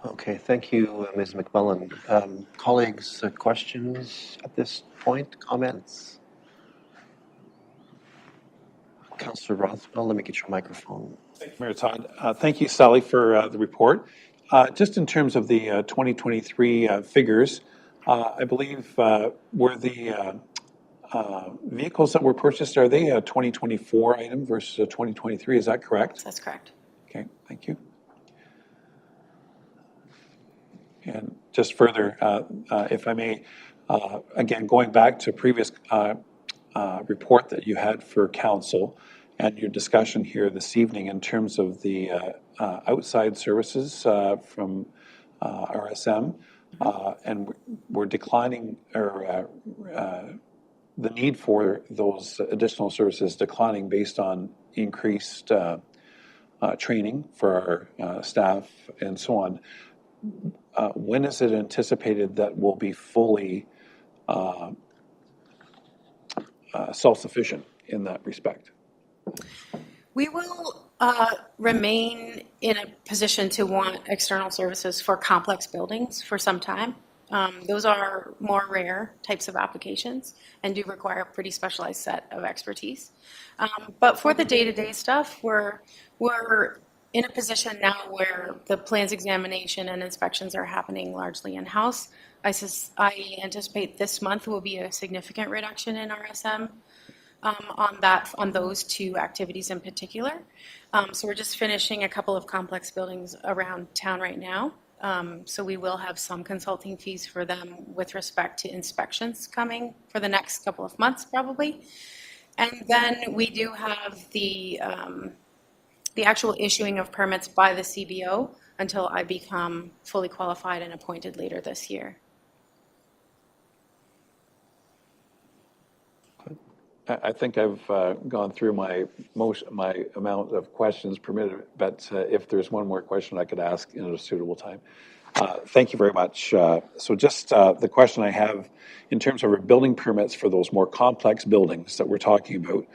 Okay, thank you, Ms. McMullen. Colleagues, questions at this point, comments? Councillor Rothwell, let me get your microphone. Thank you, Mayor Todd. Thank you, Sally, for the report. Just in terms of the 2023 figures, I believe were the vehicles that were purchased, are they a 2024 item versus a 2023? Is that correct? That's correct. Okay, thank you. And just further, if I may, again, going back to previous report that you had for council and your discussion here this evening in terms of the outside services from RSM, and we're declining, or the need for those additional services declining based on increased training for our staff and so on. When is it anticipated that we'll be fully self-sufficient in that respect? We will remain in a position to want external services for complex buildings for some time. Those are more rare types of applications and do require a pretty specialized set of expertise. But for the day-to-day stuff, we're in a position now where the plans examination and inspections are happening largely in-house. I anticipate this month will be a significant reduction in RSM on those two activities in particular. So we're just finishing a couple of complex buildings around town right now. So we will have some consulting fees for them with respect to inspections coming for the next couple of months probably. And then we do have the actual issuing of permits by the CBO until I become fully qualified and appointed later this year. I think I've gone through my amount of questions permitted, but if there's one more question I could ask in a suitable time. Thank you very much. So just the question I have in terms of our building permits for those more complex buildings that we're talking about,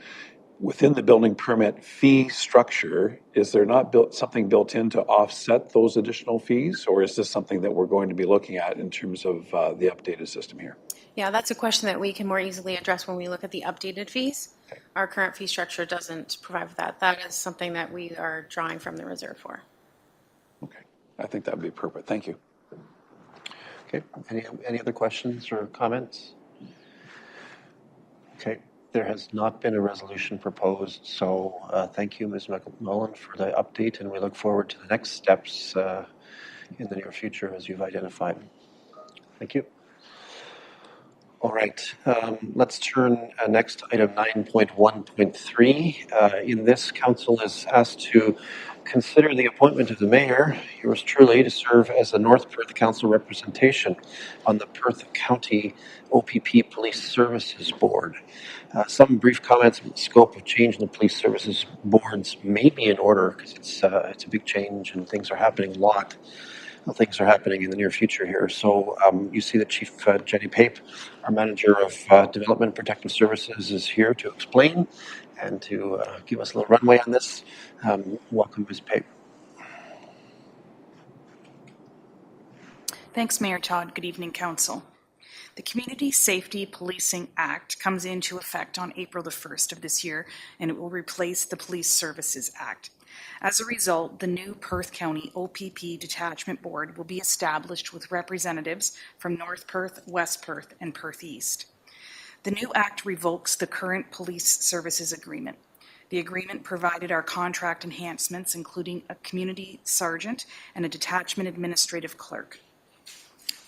within the building permit fee structure, is there not something built in to offset those additional fees, or is this something that we're going to be looking at in terms of the updated system here? Yeah, that's a question that we can more easily address when we look at the updated fees. Okay. Our current fee structure doesn't provide for that. That is something that we are drawing from the reserve for. Okay, I think that would be perfect. Thank you. Okay, any other questions or comments? Okay, there has not been a resolution proposed, so thank you, Ms. McMullen, for the update, and we look forward to the next steps in the near future as you've identified. Thank you. All right, let's turn next to item 9.1.3. In this, council is asked to consider the appointment of the mayor, yours truly, to serve as the North Perth Council representation on the Perth County OPP Police Services Board. Some brief comments on the scope of change in the police services boards may be in order because it's a big change and things are happening a lot. Things are happening in the near future here. So you see that Chief Jenny Pape, our Manager of Development and Protective Services, is here to explain and to give us a little runway on this. Welcome, Ms. Pape. Thanks, Mayor Todd. Good evening, Council. The Community Safety Policing Act comes into effect on April the 1st of this year, and it will replace the Police Services Act. As a result, the new Perth County OPP Detachment Board will be established with representatives from North Perth, West Perth, and Perth East. The new act revokes the current police services agreement. The agreement provided our contract enhancements, including a community sergeant and a detachment administrative clerk.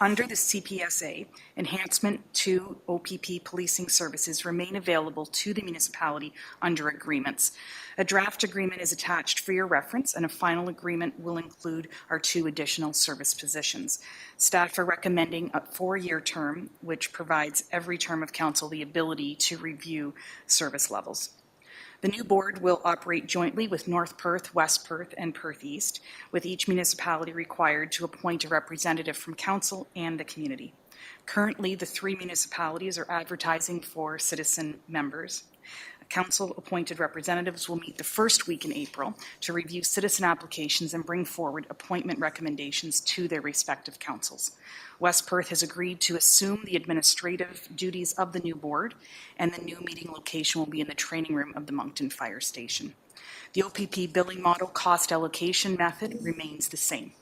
Under the CPSA, enhancement to OPP policing services remain available to the municipality under agreements. A draft agreement is attached for your reference, and a final agreement will include our 2 additional service positions. Staff are recommending a 4-year term, which provides every term of council the ability to review service levels. The new board will operate jointly with North Perth, West Perth, and Perth East, with each municipality required to appoint a representative from council and the community. Currently, the 3 municipalities are advertising for citizen members. Council-appointed representatives will meet the first week in April to review citizen applications and bring forward appointment recommendations to their respective councils. West Perth has agreed to assume the administrative duties of the new board, and the new meeting location will be in the training room of the Moncton Fire Station. The OPP billing model cost allocation method remains the same.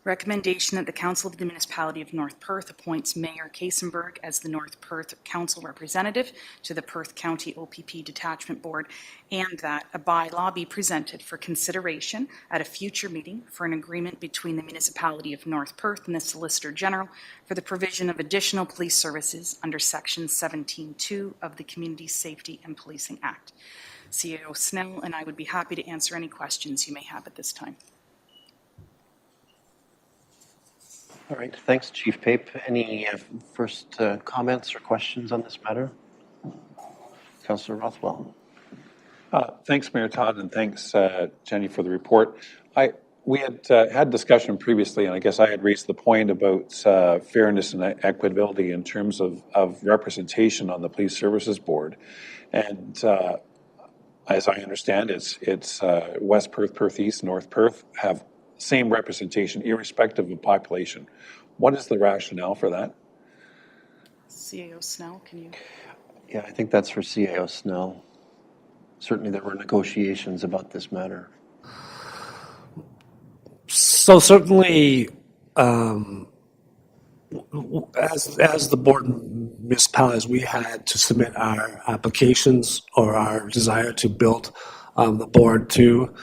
Recommendation that the Council of the Municipality of North Perth appoints Mayor Kasenberg as the North Perth Council representative to the Perth County OPP Detachment Board, and that a bylaw be presented for consideration at a future meeting for an agreement between the Municipality of North Perth and the Solicitor General for the provision of additional police services under Section 17.2 of the Community Safety and Policing Act. CAO Snell and I would be happy to answer any questions you may have at this time. All right, thanks, Chief Pape. Any first comments or questions on this matter? Councillor Rothwell. Thanks, Mayor Todd, and thanks, Jenny, for the report. We had had discussion previously, and I guess I had raised the point about fairness and equitability in terms of representation on the Police Services Board. And as I understand, it's West Perth, Perth East, North Perth have same representation irrespective of population. What is the rationale for that? CAO Snell, can you? Yeah, I think that's for CAO Snell. Certainly there were negotiations about this matter. So certainly, as the board municipalities, we had to submit our applications or our desire to build the board to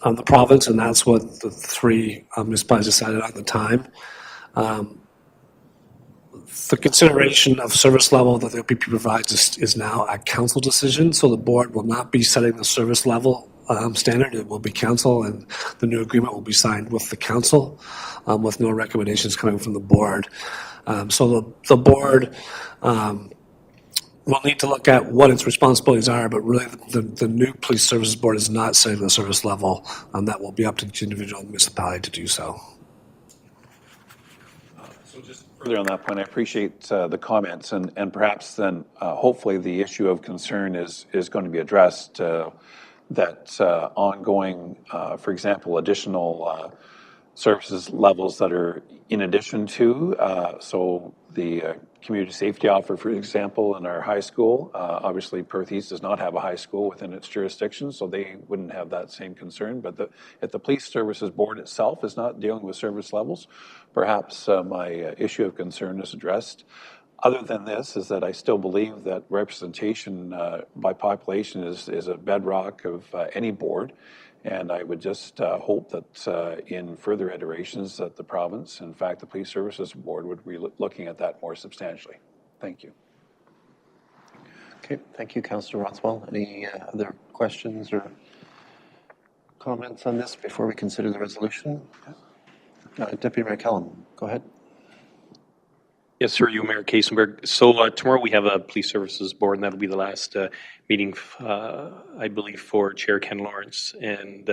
the province, and that's what the 3 municipalities decided at the time. The consideration of service level that the OPP provides is now a council decision, so the board will not be setting the service level standard. It will be council, and the new agreement will be signed with the council with no recommendations coming from the board. So the board will need to look at what its responsibilities are, but really the new police services board is not setting the service level. That will be up to each individual municipality to do so. So just further on that point, I appreciate the comments, and perhaps then hopefully the issue of concern is going to be addressed, that ongoing, for example, additional services levels that are in addition to, so the community safety officer, for example, in our high school. Obviously, Perth East does not have a high school within its jurisdiction, so they wouldn't have that same concern. But if the Police Services Board itself is not dealing with service levels, perhaps my issue of concern is addressed. Other than this is that I still believe that representation by population is a bedrock of any board. And I would just hope that in further iterations that the province, in fact, the Police Services Board would be looking at that more substantially. Thank you. Okay, thank you, Councillor Rothwell. Any other questions or comments on this before we consider the resolution? Deputy Mayor Kellum, go ahead. Yes, through you, Mayor Kasenberg. So tomorrow we have a Police Services Board, and that'll be the last meeting, I believe, for Chair Ken Lawrence and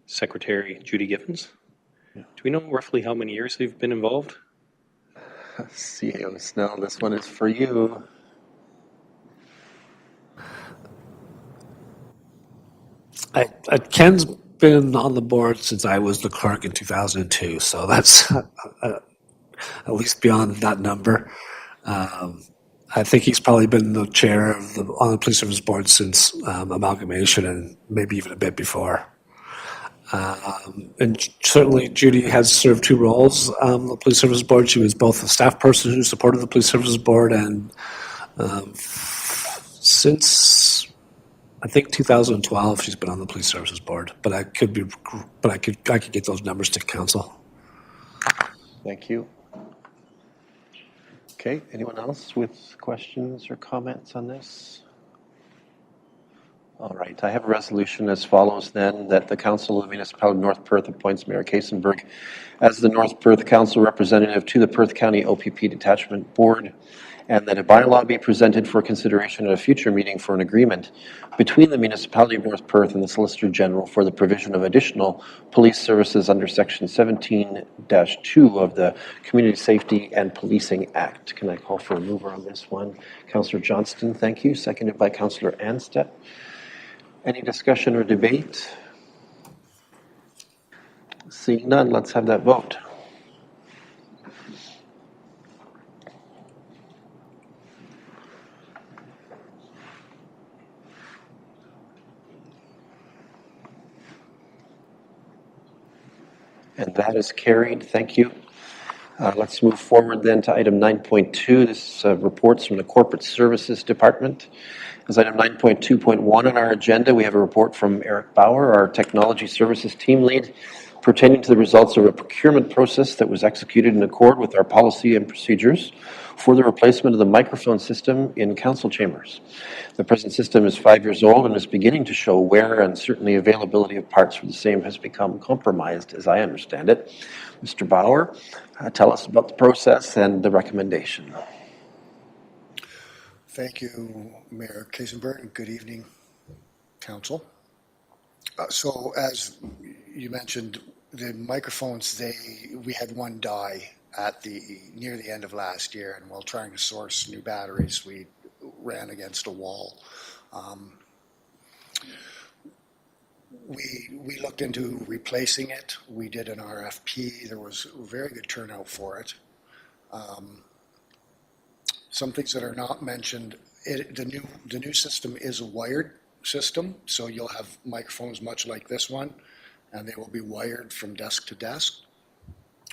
Secretary Judy Gibbons. Yeah. Do we know roughly how many years they've been involved? CEO Snell, this one is for you. Ken's been on the board since I was the clerk in 2002, so that's at least beyond that number. I think he's probably been the chair of on the Police Service Board since amalgamation and maybe even a bit before. And certainly Judy has served two roles on the Police Service Board. She was both a staff person who supported the Police Services Board, and since I think 2012 she's been on the Police Services Board. But I could get those numbers to council. Thank you. Okay, anyone else with questions or comments on this? All right, I have a resolution as follows then, that the Council of the Municipality of North Perth appoints Mayor Kasenberg as the North Perth Council representative to the Perth County OPP Detachment Board, and that a bylaw be presented for consideration at a future meeting for an agreement between the Municipality of North Perth and the Solicitor General for the provision of additional police services under Section 17-2 of the Community Safety and Policing Act. Can I call for a mover on this one? Councillor Johnston, thank you. Seconded by Councillor Anstead. Any discussion or debate? Seeing none, let's have that vote. And that is carried. Thank you. Let's move forward then to item 9.2. This reports from the Corporate Services Department. As item 9.2.1 on our agenda, we have a report from Eric Bauer, our Technology Services Team Lead, pertaining to the results of a procurement process that was executed in accord with our policy and procedures for the replacement of the microphone system in council chambers. The present system is 5 years old and is beginning to show wear, and certainly availability of parts for the same has become compromised, as I understand it. Mr. Bauer, tell us about the process and the recommendation. Thank you, Mayor Kasenberg, and good evening, Council. So as you mentioned, the microphones, we had one die at near the end of last year, and while trying to source new batteries, we ran against a wall. We looked into replacing it. We did an RFP. There was a very good turnout for it. Some things that are not mentioned, the new system is a wired system, so you'll have microphones much like this one, and they will be wired from desk to desk.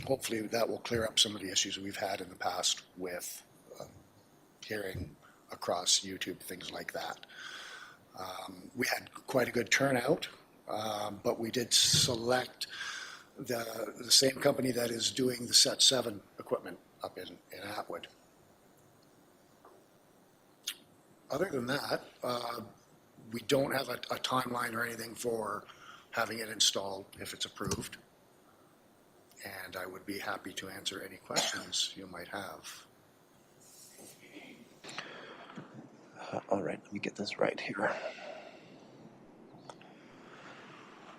Hopefully that will clear up some of the issues we've had in the past with hearing across YouTube, things like that. We had quite a good turnout, but we did select the same company that is doing the Set 7 equipment up in Atwood. Other than that, we don't have a timeline or anything for having it installed if it's approved. And I would be happy to answer any questions you might have. All right, let me get this right here.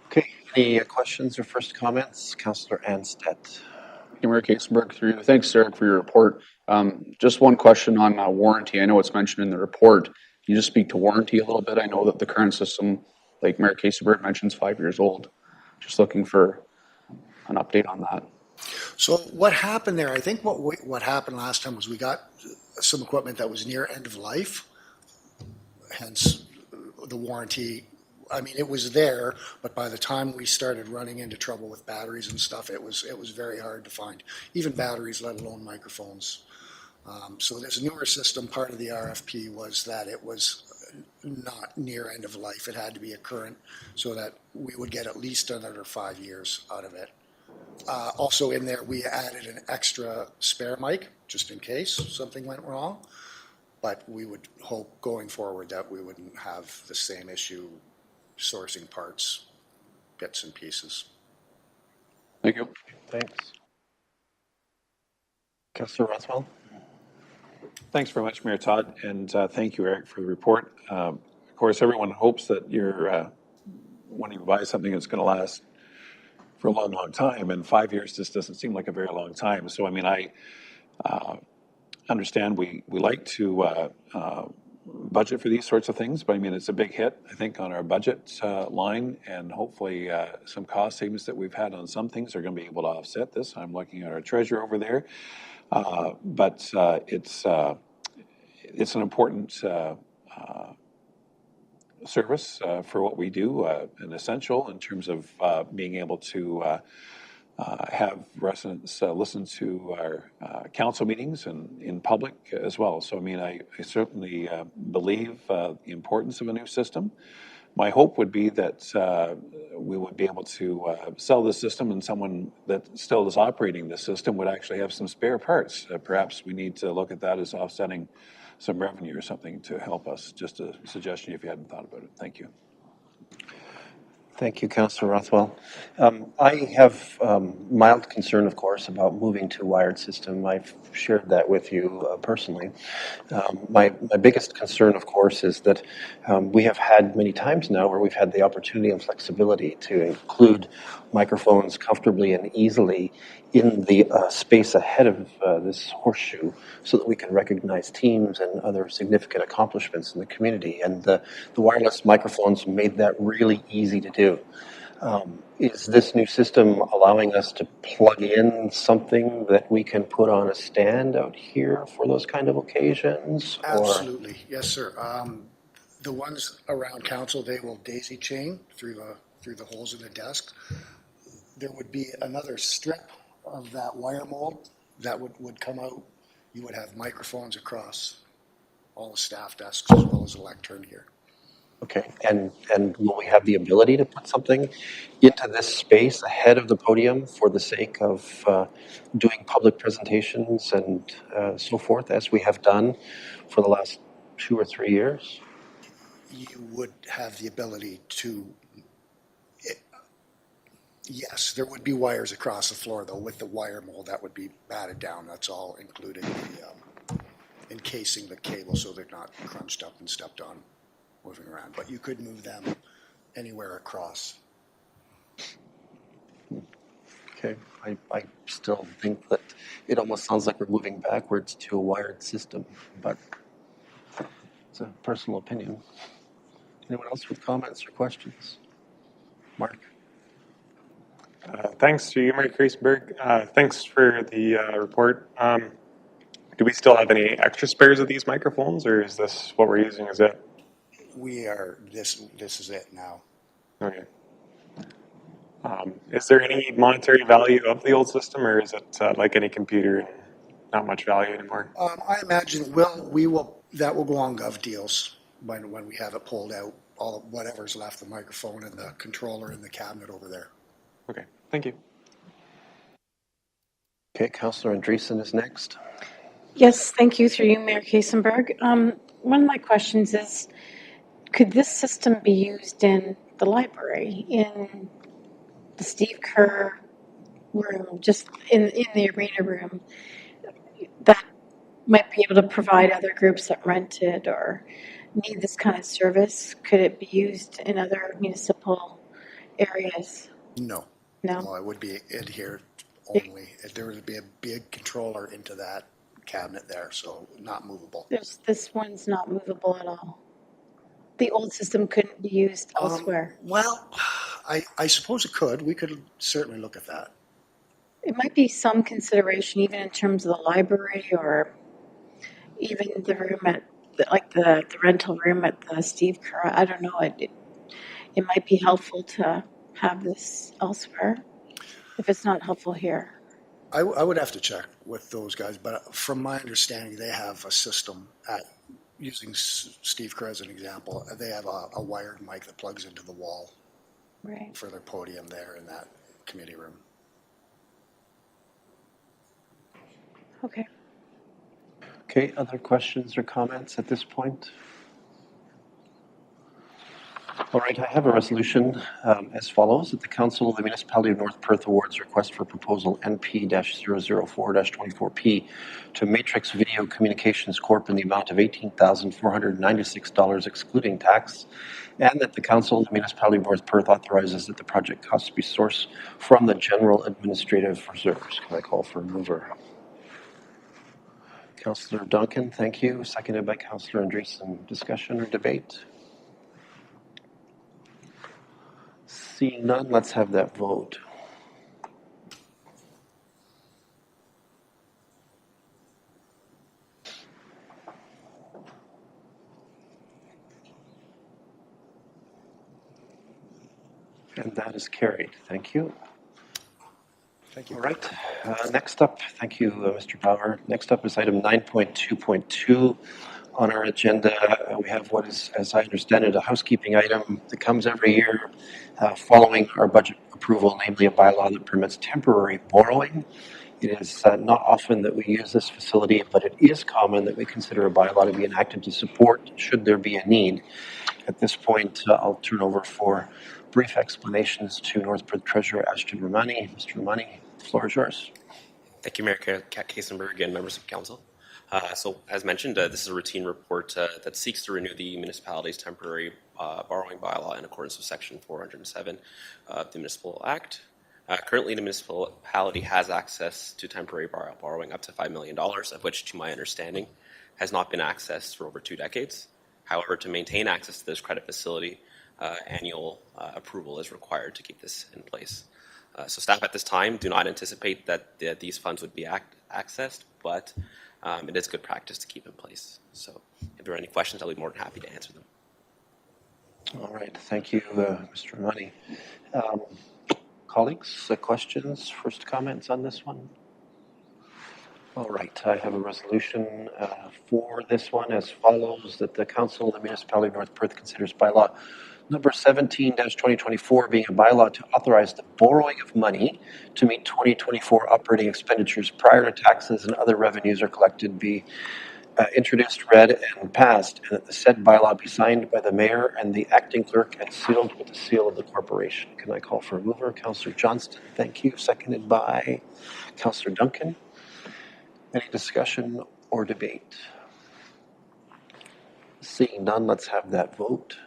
Okay, any questions or first comments? Councillor Anstead. Mayor Kasenberg, through you. Thanks, Eric, for your report. Just one question on warranty. I know it's mentioned in the report. Can you just speak to warranty a little bit? I know that the current system, like Mayor Kasenberg mentions, 5 years old. Just looking for an update on that. So what happened there, I think what happened last time was we got some equipment that was near end of life, hence the warranty. I mean, it was there, but by the time we started running into trouble with batteries and stuff, it was very hard to find, even batteries, let alone microphones. So this newer system, part of the RFP was that it was not near end of life. It had to be a current so that we would get at least another 5 years out of it. Also in there, we added an extra spare mic just in case something went wrong. But we would hope going forward that we wouldn't have the same issue sourcing parts, bits and pieces. Thank you. Thanks. Councillor Rothwell. Thanks very much, Mayor Todd, and thank you, Eric, for the report. Of course, everyone hopes that you're when you buy something, it's going to last for a long, long time, and 5 years just doesn't seem like a very long time. So, I mean, I understand we like to budget for these sorts of things, but I mean, it's a big hit, I think, on our budget line, and hopefully some cost savings that we've had on some things are going to be able to offset this. I'm looking at our treasurer over there, but it's an important service for what we do, and essential in terms of being able to have residents listen to our council meetings and in public as well. So, I mean, I certainly believe the importance of a new system. My hope would be that we would be able to sell this system, and someone that still is operating the system would actually have some spare parts. Perhaps we need to look at that as offsetting some revenue or something to help us. Just a suggestion if you hadn't thought about it. Thank you. Thank you, Councillor Rothwell. I have mild concern, of course, about moving to a wired system. I've shared that with you personally. My biggest concern, of course, is that we have had many times now where we've had the opportunity and flexibility to include microphones comfortably and easily in the space ahead of this horseshoe so that we can recognize teams and other significant accomplishments in the community. And the wireless microphones made that really easy to do. Is this new system allowing us to plug in something that we can put on a stand out here for those kind of occasions? Absolutely. Yes, sir. The ones around council, they will daisy chain through the holes in the desk. There would be another strip of that wire mold that would come out. You would have microphones across all the staff desks as well as the lectern here. Okay, and will we have the ability to put something into this space ahead of the podium for the sake of doing public presentations and so forth, as we have done for the last 2 or 3 years? You would have the ability to, yes, there would be wires across the floor, though, with the wire mold that would be batted down. That's all including the encasing the cable so they're not crunched up and stepped on moving around. But you could move them anywhere across. Okay, I still think that it almost sounds like we're moving backwards to a wired system, but it's a personal opinion. Anyone else with comments or questions? Mark? Thanks to you, Mayor Kreisberg. Thanks for the report. Do we still have any extra spares of these microphones, or is this what we're using? Is it? We are, this is it now. Okay. Is there any monetary value of the old system, or is it like any computer, not much value anymore? I imagine that will go on gov deals when we have it pulled out, all whatever's left, the microphone and the controller in the cabinet over there. Okay, thank you. Okay, Councillor Andreessen is next. Yes, thank you, through you, Mayor Kaysenberg. One of my questions is, could this system be used in the library, in the Steve Kerr room, just in the arena room, that might be able to provide other groups that rent it or need this kind of service? Could it be used in other municipal areas? No. No? No, it would be adhered only. There would be a big controller into that cabinet there, so not movable. This one's not movable at all. The old system couldn't be used elsewhere. Well, I suppose it could. We could certainly look at that. It might be some consideration, even in terms of the library or even the room at, like the rental room at the Steve Kerr. I don't know. It might be helpful to have this elsewhere if it's not helpful here. I would have to check with those guys, but from my understanding, they have a system at using Steve Kerr as an example, they have a wired mic that plugs into the wall for their podium there in that committee room. Okay. Okay, other questions or comments at this point? All right, I have a resolution as follows, that the Council of the Municipality of North Perth awards request for proposal NP-004-24P to Matrix Video Communications Corp in the amount of $18,496 excluding tax, and that the Council of the Municipality of North Perth authorizes that the project costs be sourced from the General Administrative Reserves. Can I call for a mover? Councillor Duncan, thank you. Seconded by Councillor Andreessen. Discussion or debate? Seeing none, let's have that vote. And that is carried. Thank you. Thank you. All right. Next up, thank you, Mr. Bauer. Next up is item 9.2.2 on our agenda. We have what is, as I understand it, a housekeeping item that comes every year following our budget approval, namely a bylaw that permits temporary borrowing. It is not often that we use this facility, but it is common that we consider a bylaw to be enacted to support should there be a need. At this point, I'll turn over for brief explanations to North Perth Treasurer Ashton Romani. Mr. Romani, the floor is yours. Thank you, Mayor Kaysenberg and members of council. So, as mentioned, this is a routine report that seeks to renew the municipality's temporary borrowing bylaw in accordance with Section 407 of the Municipal Act. Currently, the municipality has access to temporary borrowing up to $5 million, of which, to my understanding, has not been accessed for over 2 decades. However, to maintain access to this credit facility, annual approval is required to keep this in place. So staff at this time do not anticipate that these funds would be accessed, but it is good practice to keep in place. So if there are any questions, I'll be more than happy to answer them. All right. Thank you, Mr. Romani. Colleagues, questions, first comments on this one? All right, I have a resolution for this one as follows, that the Council of the Municipality of North Perth considers bylaw number 17-2024 being a bylaw to authorize the borrowing of money to meet 2024 operating expenditures prior to taxes and other revenues are collected be introduced, read, and passed, and that the said bylaw be signed by the mayor and the acting clerk and sealed with the seal of the corporation. Can I call for a mover? Councillor Johnston, thank you. Seconded by Councillor Duncan. Any discussion or debate? Seeing none, let's have that vote.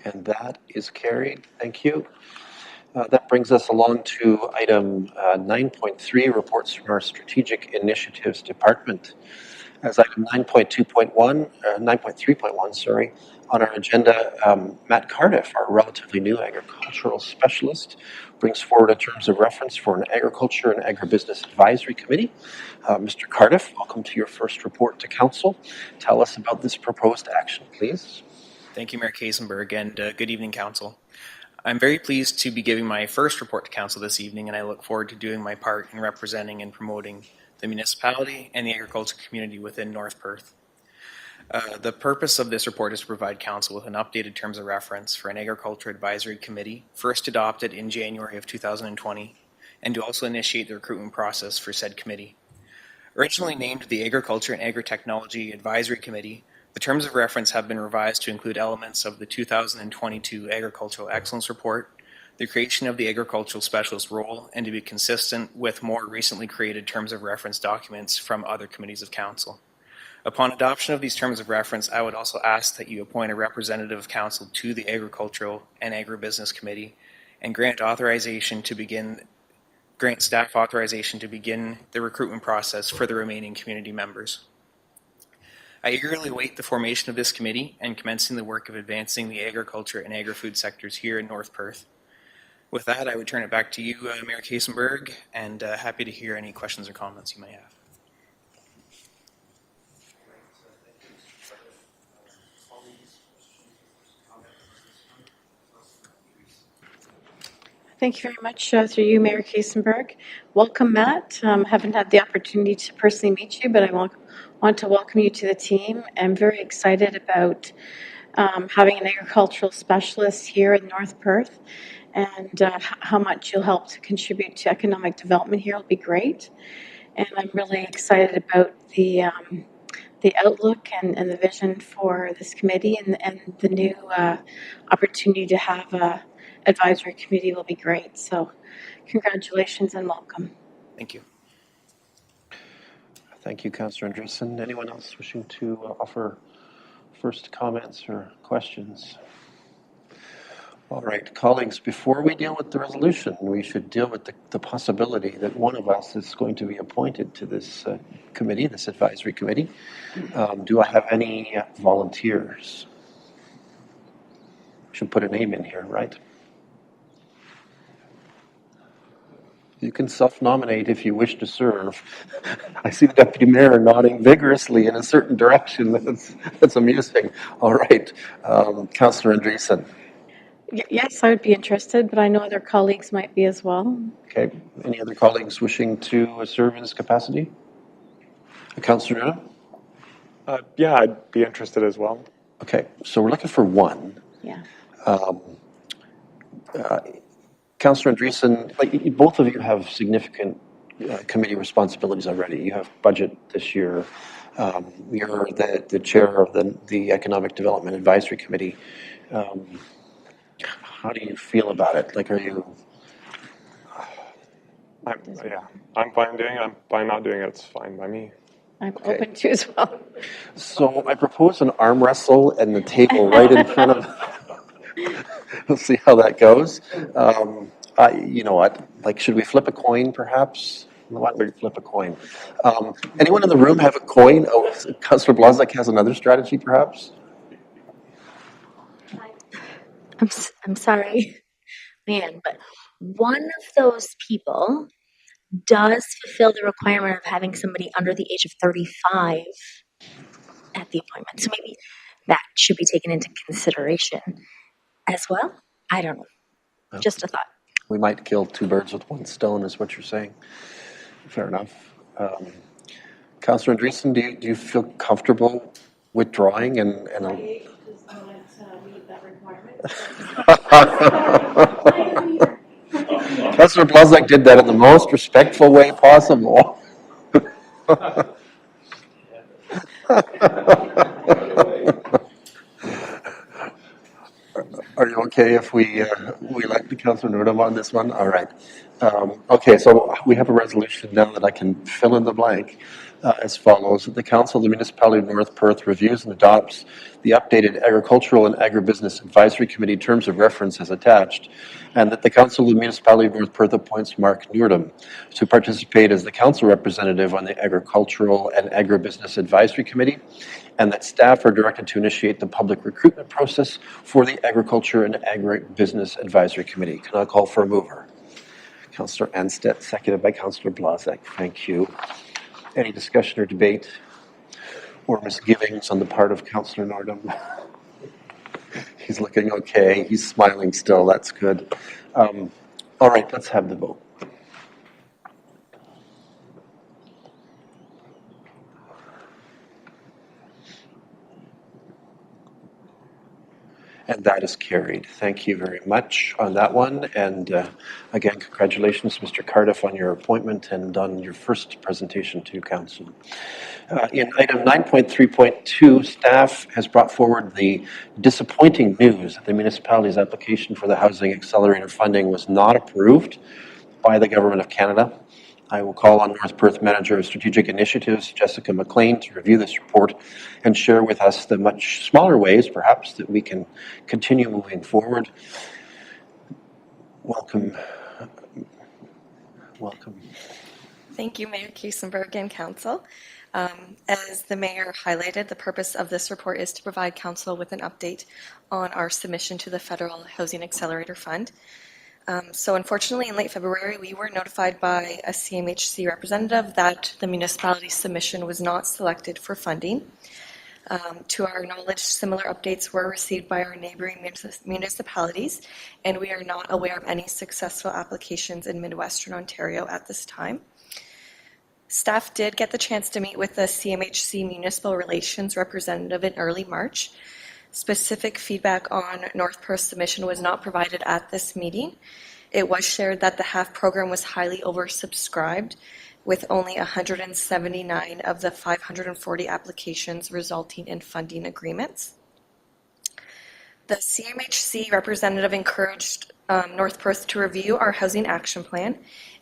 And that is carried. Thank you. That brings us along to item 9.3, reports from our Strategic Initiatives Department. As item 9.3.1, sorry, on our agenda, Matt Cardiff, our relatively new agricultural specialist, brings forward a terms of reference for an Agriculture and Agribusiness Advisory Committee. Mr. Cardiff, welcome to your first report to Council. Tell us about this proposed action, please. Thank you, Mayor Kaysenberg, and good evening, Council. I'm very pleased to be giving my first report to Council this evening, and I look forward to doing my part in representing and promoting the municipality and the agriculture community within North Perth. The purpose of this report is to provide Council with an updated terms of reference for an Agriculture Advisory Committee, first adopted in January of 2020, and to also initiate the recruitment process for said committee. Originally named the Agriculture and Agri-Technology Advisory Committee, the terms of reference have been revised to include elements of the 2022 Agricultural Excellence Report, the creation of the Agricultural Specialist role, and to be consistent with more recently created terms of reference documents from other committees of Council. Upon adoption of these terms of reference, I would also ask that you appoint a representative of Council to the Agricultural and Agribusiness Committee and grant staff authorization to begin the recruitment process for the remaining community members. I eagerly await the formation of this committee and commencing the work of advancing the agriculture and agri-food sectors here in North Perth. With that, I would turn it back to you, Mayor Kaysenberg, and happy to hear any questions or comments you may have. Thank you very much, through you, Mayor Kiesenberg. Welcome, Matt. Haven't had the opportunity to personally meet you, but I want to welcome you to the team. I'm very excited about having an agricultural specialist here in North Perth, and how much you'll help to contribute to economic development here will be great. And I'm really excited about the outlook and the vision for this committee, and the new opportunity to have a advisory committee will be great. So congratulations and welcome. Thank you. Thank you, Councillor Andreessen. Anyone else wishing to offer first comments or questions? All right, colleagues, before we deal with the resolution, we should deal with the possibility that one of us is going to be appointed to this committee, this advisory committee. Do I have any volunteers? Should put a name in here, right? You can self-nominate if you wish to serve. I see the Deputy Mayor nodding vigorously in a certain direction. That's amusing. All right, Councillor Andreessen. Yes, I would be interested, but I know other colleagues might be as well. Okay, any other colleagues wishing to serve in this capacity? Councillor Nuna? Yeah, I'd be interested as well. Okay, so we're looking for one. Yeah. Councillor Andreessen, like, both of you have significant committee responsibilities already. You have budget this year. You're the chair of the Economic Development Advisory Committee. How do you feel about it? Like, are you? I'm fine doing it. I'm fine not doing it. It's fine by me. I'm open to as well. So I propose an arm wrestle and the table right in front of. We'll see how that goes. You know what? Like, should we flip a coin, perhaps? Why don't we flip a coin? Anyone in the room have a coin? Oh, Councillor Blazek has another strategy, perhaps? I'm sorry, man, but one of those people does fulfill the requirement of having somebody under the age of 35 at the appointment. So maybe that should be taken into consideration as well. I don't know. Just a thought. We might kill two birds with one stone, is what you're saying. Fair enough. Councillor Andreessen, do you feel comfortable withdrawing and My age does not meet that requirement. Councillor Blazek did that in the most respectful way possible. Are you okay if we elect the Councillor Nordum on this one? All right. Okay, so we have a resolution now that I can fill in the blank as follows. The Council of the Municipality of North Perth reviews and adopts the updated Agricultural and Agribusiness Advisory Committee terms of reference as attached, and that the Council of the Municipality of North Perth appoints Mark Nordum to participate as the Council representative on the Agricultural and Agribusiness Advisory Committee, and that staff are directed to initiate the public recruitment process for the Agriculture and Agribusiness Advisory Committee. Can I call for a mover? Councillor Anstett, seconded by Councillor Blazek. Thank you. Any discussion or debate or misgivings on the part of Councillor Nordum? He's looking okay. He's smiling still. That's good. All right, let's have the vote. And that is carried. Thank you very much on that one. And again, congratulations, Mr. Cardiff, on your appointment and on your first presentation to Council. In item 9.3.2, staff has brought forward the disappointing news that the municipality's application for the Housing Accelerator funding was not approved by the Government of Canada. I will call on North Perth Manager of Strategic Initiatives, Jessica McLean, to review this report and share with us the much smaller ways, perhaps, that we can continue moving forward. Welcome. Welcome. Thank you, Mayor Kiesenberg and Council. As the Mayor highlighted, the purpose of this report is to provide Council with an update on our submission to the Federal Housing Accelerator Fund. So unfortunately, in late February, we were notified by a CMHC representative that the municipality's submission was not selected for funding. To our knowledge, similar updates were received by our neighboring municipalities, and we are not aware of any successful applications in Midwestern Ontario at this time. Staff did get the chance to meet with the CMHC Municipal Relations representative in early March. Specific feedback on North Perth's submission was not provided at this meeting. It was shared that the HAF program was highly oversubscribed, with only 179 of the 540 applications resulting in funding agreements. The CMHC representative encouraged North Perth to review our housing action plan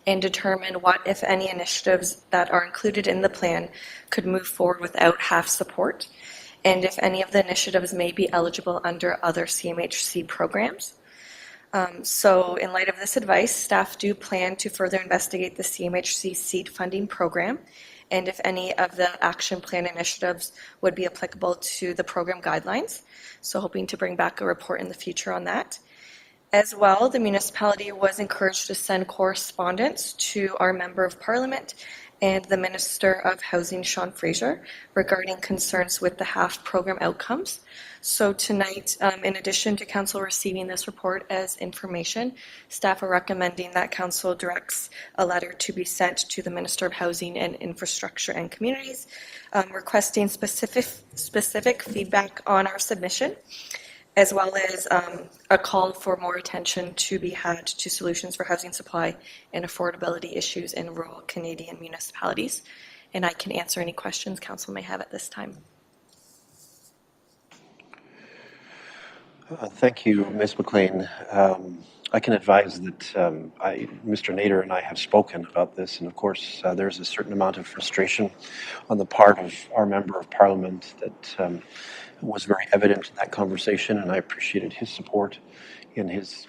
and determine what, if any, initiatives that are included in the plan could move forward without HAF support, and if any of the initiatives may be eligible under other CMHC programs. So in light of this advice, staff do plan to further investigate the CMHC seed funding program, and if any of the action plan initiatives would be applicable to the program guidelines. So hoping to bring back a report in the future on that. As well, the municipality was encouraged to send correspondence to our Member of Parliament and the Minister of Housing, Sean Fraser, regarding concerns with the HAF program outcomes. So tonight, in addition to Council receiving this report as information, staff are recommending that Council directs a letter to be sent to the Minister of Housing and Infrastructure and Communities, requesting specific feedback on our submission, as well as a call for more attention to be had to solutions for housing supply and affordability issues in rural Canadian municipalities. And I can answer any questions Council may have at this time. Thank you, Ms. McLean. I can advise that Mr. Nader and I have spoken about this, and of course there's a certain amount of frustration on the part of our Member of Parliament that was very evident in that conversation, and I appreciated his support and his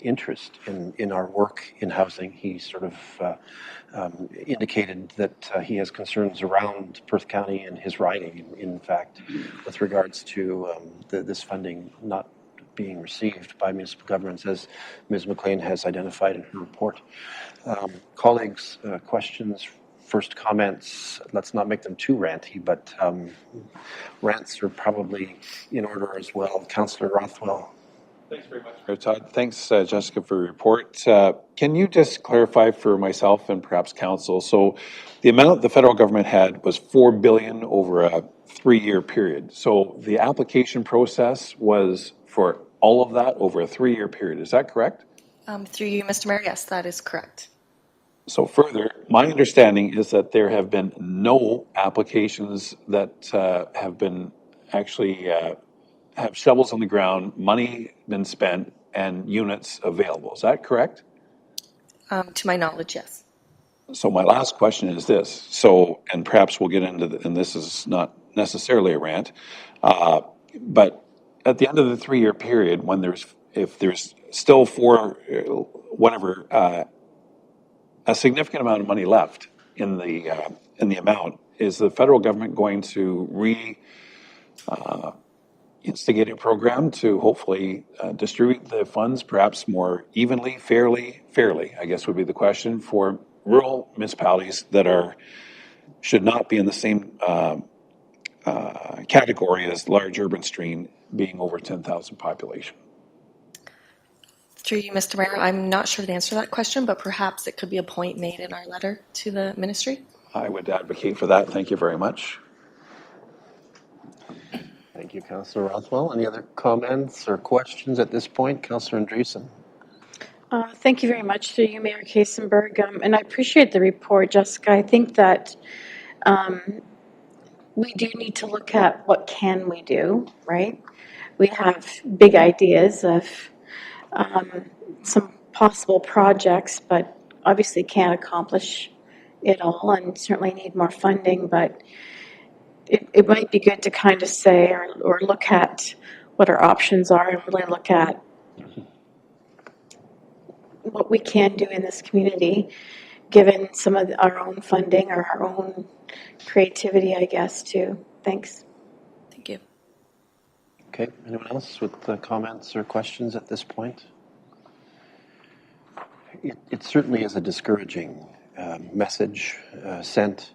interest in our work in housing. He sort of indicated that he has concerns around Perth County and his riding, in fact, with regards to this funding not being received by municipal governments, as Ms. McLean has identified in her report. Colleagues, questions, first comments, let's not make them too ranty, but rants are probably in order as well. Councillor Rothwell. Thanks very much, Mayor Todd. Thanks, Jessica, for your report. Can you just clarify for myself and perhaps Council? So the amount the federal government had was $4 billion over a 3-year period. So the application process was for all of that over a 3-year period. Is that correct? Through you, Mr. Mayor, yes, that is correct. So further, my understanding is that there have been no applications that have been actually have shovels on the ground, money been spent, and units available. Is that correct? To my knowledge, yes. So my last question is this. So, and perhaps we'll get into, and this is not necessarily a rant, but at the end of the 3-year period, when if there's still a significant amount of money left in the amount, is the federal government going to instigate a program to hopefully distribute the funds perhaps more evenly, fairly, I guess would be the question, for rural municipalities that should not be in the same category as large urban stream, being over 10,000 population? Through you, Mr. Mayor, I'm not sure the answer to that question, but perhaps it could be a point made in our letter to the ministry. I would advocate for that. Thank you very much. Thank you, Councillor Rothwell. Any other comments or questions at this point? Councillor Andreessen. Thank you very much to you, Mayor Kasenberg, and I appreciate the report, Jessica. I think that we do need to look at what can we do, right? We have big ideas of some possible projects, but obviously can't accomplish it all and certainly need more funding, but it might be good to kind of say or look at what our options are and really look at what we can do in this community, given some of our own funding or our own creativity, I guess, too. Thanks. Thank you. Okay, anyone else with comments or questions at this point? It certainly is a discouraging message sent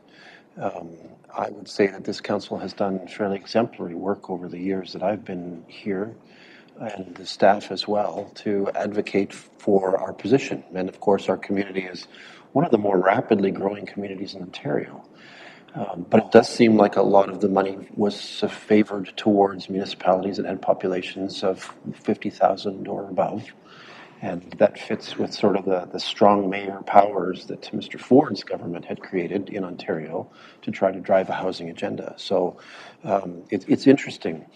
I would say that this council has done fairly exemplary work over the years that I've been here, and the staff as well, to advocate for our position. And of course, our community is one of the more rapidly growing communities in Ontario. But it does seem like a lot of the money was favored towards municipalities that had populations of 50,000 or above. And that fits with sort of the strong mayor powers that Mr. Ford's government had created in Ontario to try to drive a housing agenda. So it's interesting.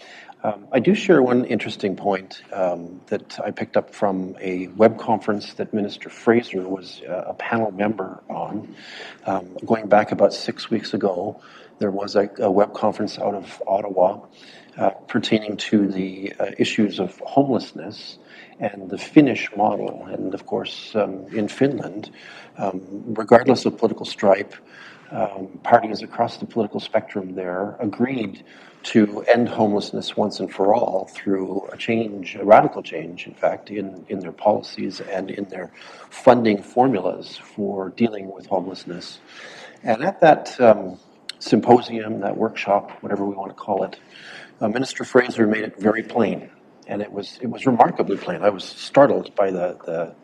I do share one interesting point that I picked up from a web conference that Minister Fraser was a panel member on. Going back about 6 weeks ago, there was a web conference out of Ottawa pertaining to the issues of homelessness and the Finnish model. And of course, in Finland, regardless of political stripe, parties across the political spectrum there agreed to end homelessness once and for all through a change, a radical change, in fact, in their policies and in their funding formulas for dealing with homelessness. And at that symposium, that workshop, whatever we want to call it, Minister Fraser made it very plain. And it was remarkably plain. I was startled by the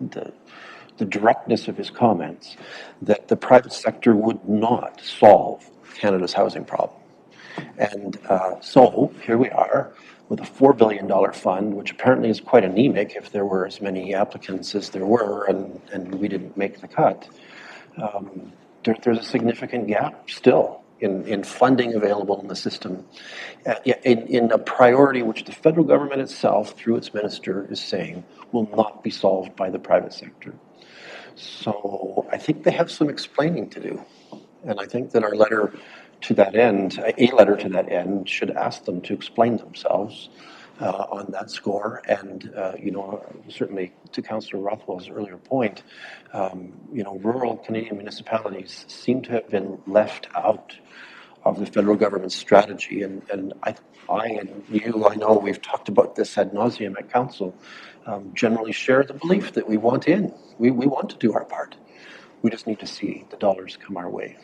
directness of his comments that the private sector would not solve Canada's housing problem. And so here we are with a $4 billion fund, which apparently is quite anemic if there were as many applicants as there were and we didn't make the cut. There's a significant gap still in funding available in the system, in a priority which the federal government itself, through its minister, is saying will not be solved by the private sector. So I think they have some explaining to do. And I think that our letter to that end, a letter to that end, should ask them to explain themselves on that score. And, certainly to Councillor Rothwell's earlier point, rural Canadian municipalities seem to have been left out of the federal government's strategy. And I and you, I know we've talked about this ad nauseum at council, generally share the belief that we want in. We want to do our part. We just need to see the dollars come our way.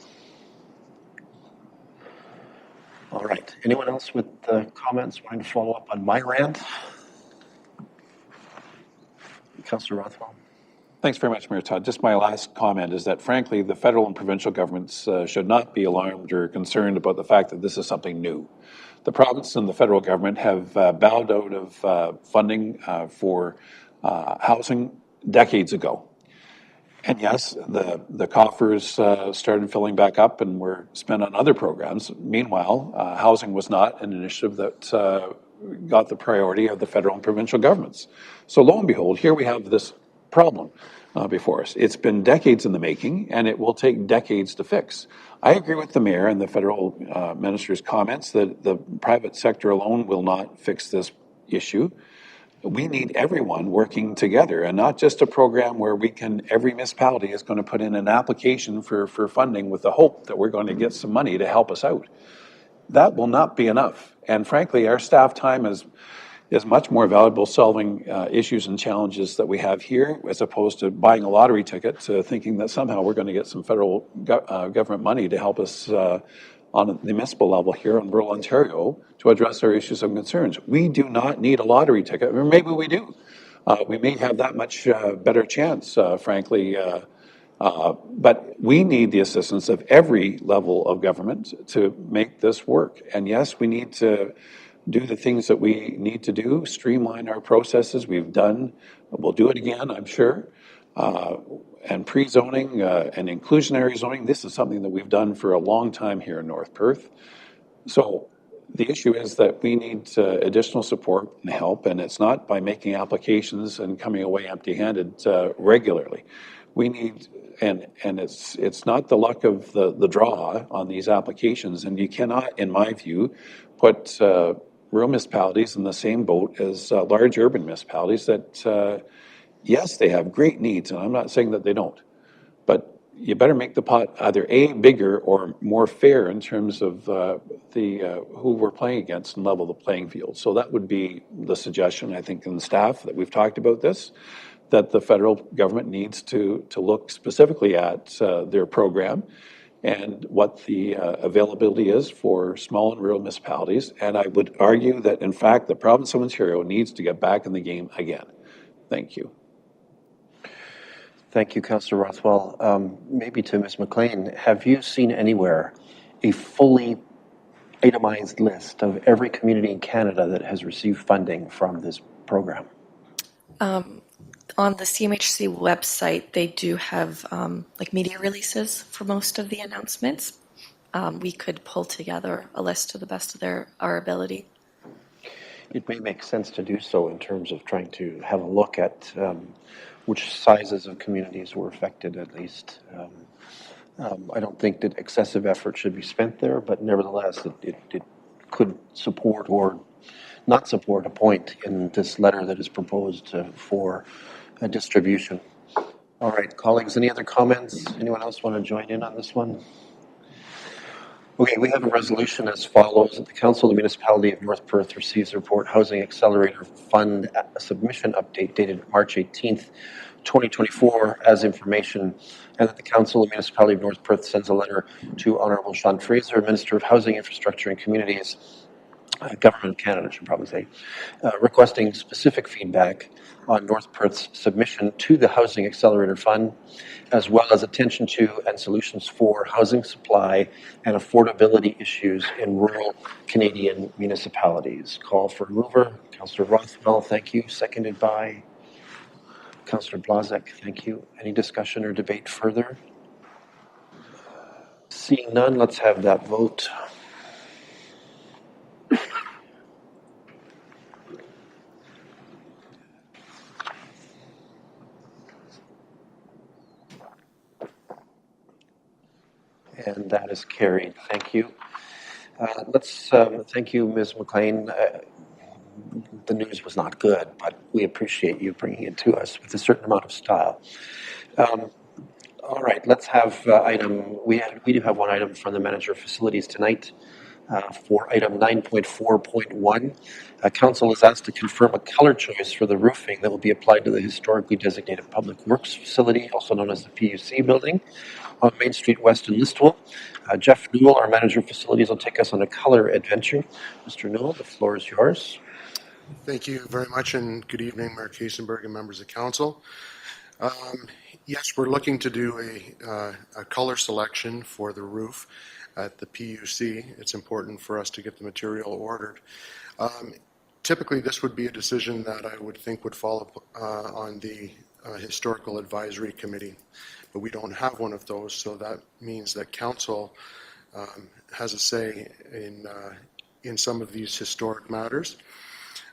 All right. Anyone else with comments wanting to follow up on my rant? Councillor Rothwell. Thanks very much, Mayor Todd. Just my last comment is that, frankly, the federal and provincial governments should not be alarmed or concerned about the fact that this is something new. The province and the federal government have bowed out of funding for housing decades ago. And yes, the coffers started filling back up and were spent on other programs. Meanwhile, housing was not an initiative that got the priority of the federal and provincial governments. So lo and behold, here we have this problem before us. It's been decades in the making, and it will take decades to fix. I agree with the mayor and the federal minister's comments that the private sector alone will not fix this issue. We need everyone working together, and not just a program where every municipality is going to put in an application for funding with the hope that we're going to get some money to help us out. That will not be enough. And frankly, our staff time is much more valuable solving issues and challenges that we have here, as opposed to buying a lottery ticket to thinking that somehow we're going to get some federal government money to help us on the municipal level here in rural Ontario to address our issues and concerns. We do not need a lottery ticket, or maybe we do. We may have that much better chance, frankly, but we need the assistance of every level of government to make this work. And yes, we need to do the things that we need to do, streamline our processes. We've done, we'll do it again, I'm sure. And pre-zoning and inclusionary zoning, this is something that we've done for a long time here in North Perth. So the issue is that we need additional support and help, and it's not by making applications and coming away empty-handed regularly. We need, and it's not the luck of the draw on these applications, and you cannot, in my view, put rural municipalities in the same boat as large urban municipalities that, yes, they have great needs, and I'm not saying that they don't, but you better make the pot either A, bigger or more fair in terms of who we're playing against and level the playing field. So that would be the suggestion, I think, in the staff that we've talked about this, that the federal government needs to look specifically at their program and what the availability is for small and rural municipalities. And I would argue that, in fact, the province of Ontario needs to get back in the game again. Thank you. Thank you, Councillor Rothwell. Maybe to Ms. McLean, have you seen anywhere a fully itemized list of every community in Canada that has received funding from this program? On the CMHC website, they do have like media releases for most of the announcements. We could pull together a list to the best of our ability. It may make sense to do so in terms of trying to have a look at which sizes of communities were affected, at least. I don't think that excessive effort should be spent there, but nevertheless, it could support or not support a point in this letter that is proposed for a distribution. All right, colleagues, any other comments? Anyone else want to join in on this one? Okay, we have a resolution as follows. The Council of the Municipality of North Perth receives a report Housing Accelerator Fund submission update dated March 18th, 2024 as information, and that the Council of the Municipality of North Perth sends a letter to Honourable Sean Fraser, Minister of Housing, Infrastructure and Communities, Government of Canada, I should probably say, requesting specific feedback on North Perth's submission to the Housing Accelerator Fund, as well as attention to and solutions for housing supply and affordability issues in rural Canadian municipalities. Call for mover, Councillor Rothwell, thank you. Seconded by Councillor Blazek, thank you. Any discussion or debate further? Seeing none, let's have that vote. And that is carried. Thank you. Thank you, Ms. McLean. The news was not good, but we appreciate you bringing it to us with a certain amount of style. All right, let's have we do have one item from the Manager of Facilities tonight. For item 9.4.1, Council is asked to confirm a color choice for the roofing that will be applied to the historically designated Public Works Facility, also known as the PUC building, on Main Street West in Listowel. Jeff Newell, our Manager of Facilities, will take us on a color adventure. Mr. Newell, the floor is yours. Thank you very much, and good evening, Mayor Kaysenberg and members of Council. Yes, we're looking to do a color selection for the roof at the PUC. It's important for us to get the material ordered. Typically, this would be a decision that I would think would fall on the Historical Advisory Committee, but we don't have one of those, so that means that Council has a say in some of these historic matters.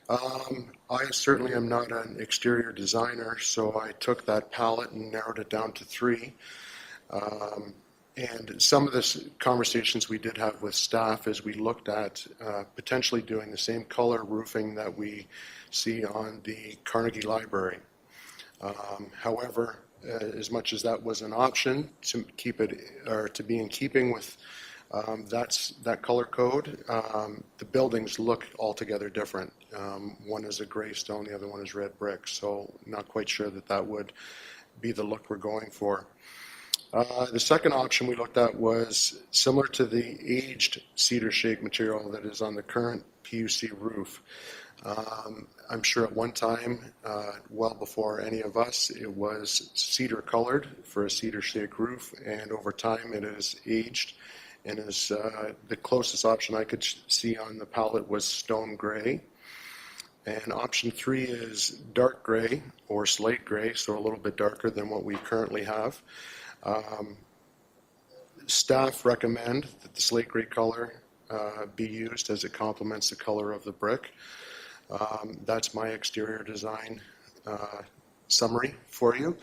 I certainly am not an exterior designer, so I took that palette and narrowed it down to 3. And some of the conversations we did have with staff as we looked at potentially doing the same color roofing that we see on the Carnegie Library. However, as much as that was an option to keep it or to be in keeping with that color code, the buildings look altogether different. One is a gray stone, the other one is red brick, so not quite sure that would be the look we're going for. The second option we looked at was similar to the aged cedar shake material that is on the current PUC roof. I'm sure at one time, well before any of us, it was cedar colored for a cedar shake roof, and over time it is aged, and is the closest option I could see on the palette was stone gray. And option 3 is dark gray or slate gray, so a little bit darker than what we currently have. Staff recommend that the slate gray color be used as it complements the color of the brick. That's my exterior design summary for you,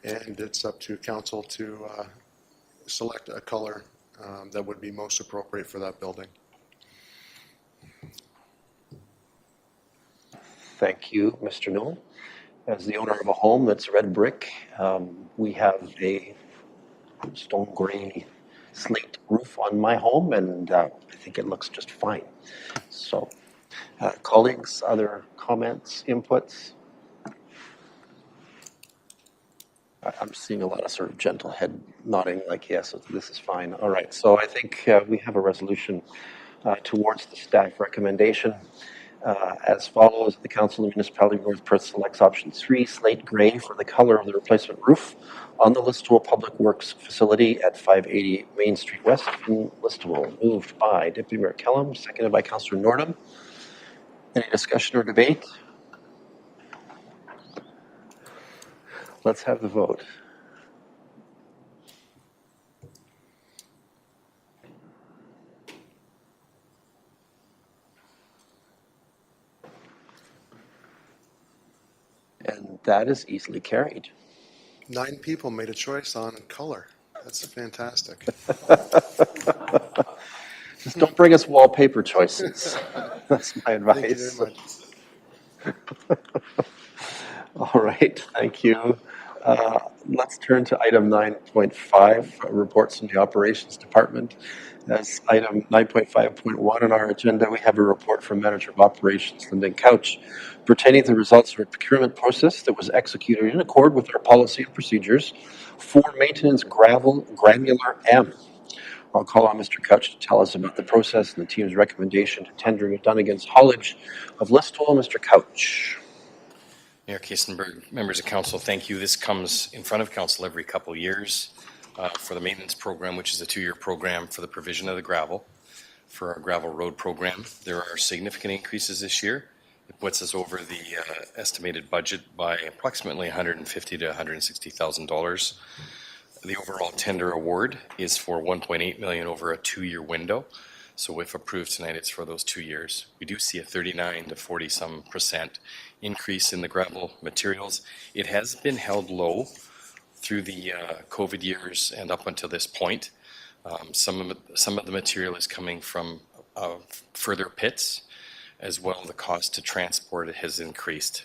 and it's up to Council to select a color that would be most appropriate for that building. Thank you, Mr. Newell. As the owner of a home that's red brick, we have a stone gray slate roof on my home, and I think it looks just fine. So, colleagues, other comments, inputs? I'm seeing a lot of sort of gentle head nodding like, yes, this is fine. All right, so I think we have a resolution towards the staff recommendation as follows. The Council of the Municipality of North Perth selects option 3, slate gray, for the color of the replacement roof on the Listowel Public Works facility at 580 Main Street West in Listowel. Moved by Deputy Mayor Kellum, seconded by Councillor Nordham. Any discussion or debate? Let's have the vote. And that is easily carried. 9 people made a choice on color. That's fantastic. Just don't bring us wallpaper choices. That's my advice. Thank you very much. All right, thank you. Let's turn to item 9.5, reports from the Operations Department. As item 9.5.1 on our agenda, we have a report from Manager of Operations, Lyndon Couch, pertaining to the results of a procurement process that was executed in accord with our policy and procedures for maintenance gravel granular M. I'll call on Mr. Couch to tell us about the process and the team's recommendation to tendering it done against haulage of Listowel. Mr. Couch. Mayor Kiesenberg, members of council, thank you. This comes in front of council every couple of years for the maintenance program, which is a 2-year program for the provision of the gravel. For our gravel road program, there are significant increases this year. It puts us over the estimated budget by approximately $150,000 to $160,000. The overall tender award is for $1.8 million over a 2-year window. So if approved tonight, it's for those 2 years. We do see a 39 to 40% increase in the gravel materials. It has been held low through the COVID years and up until this point. Some of the material is coming from further pits, as well the cost to transport it has increased.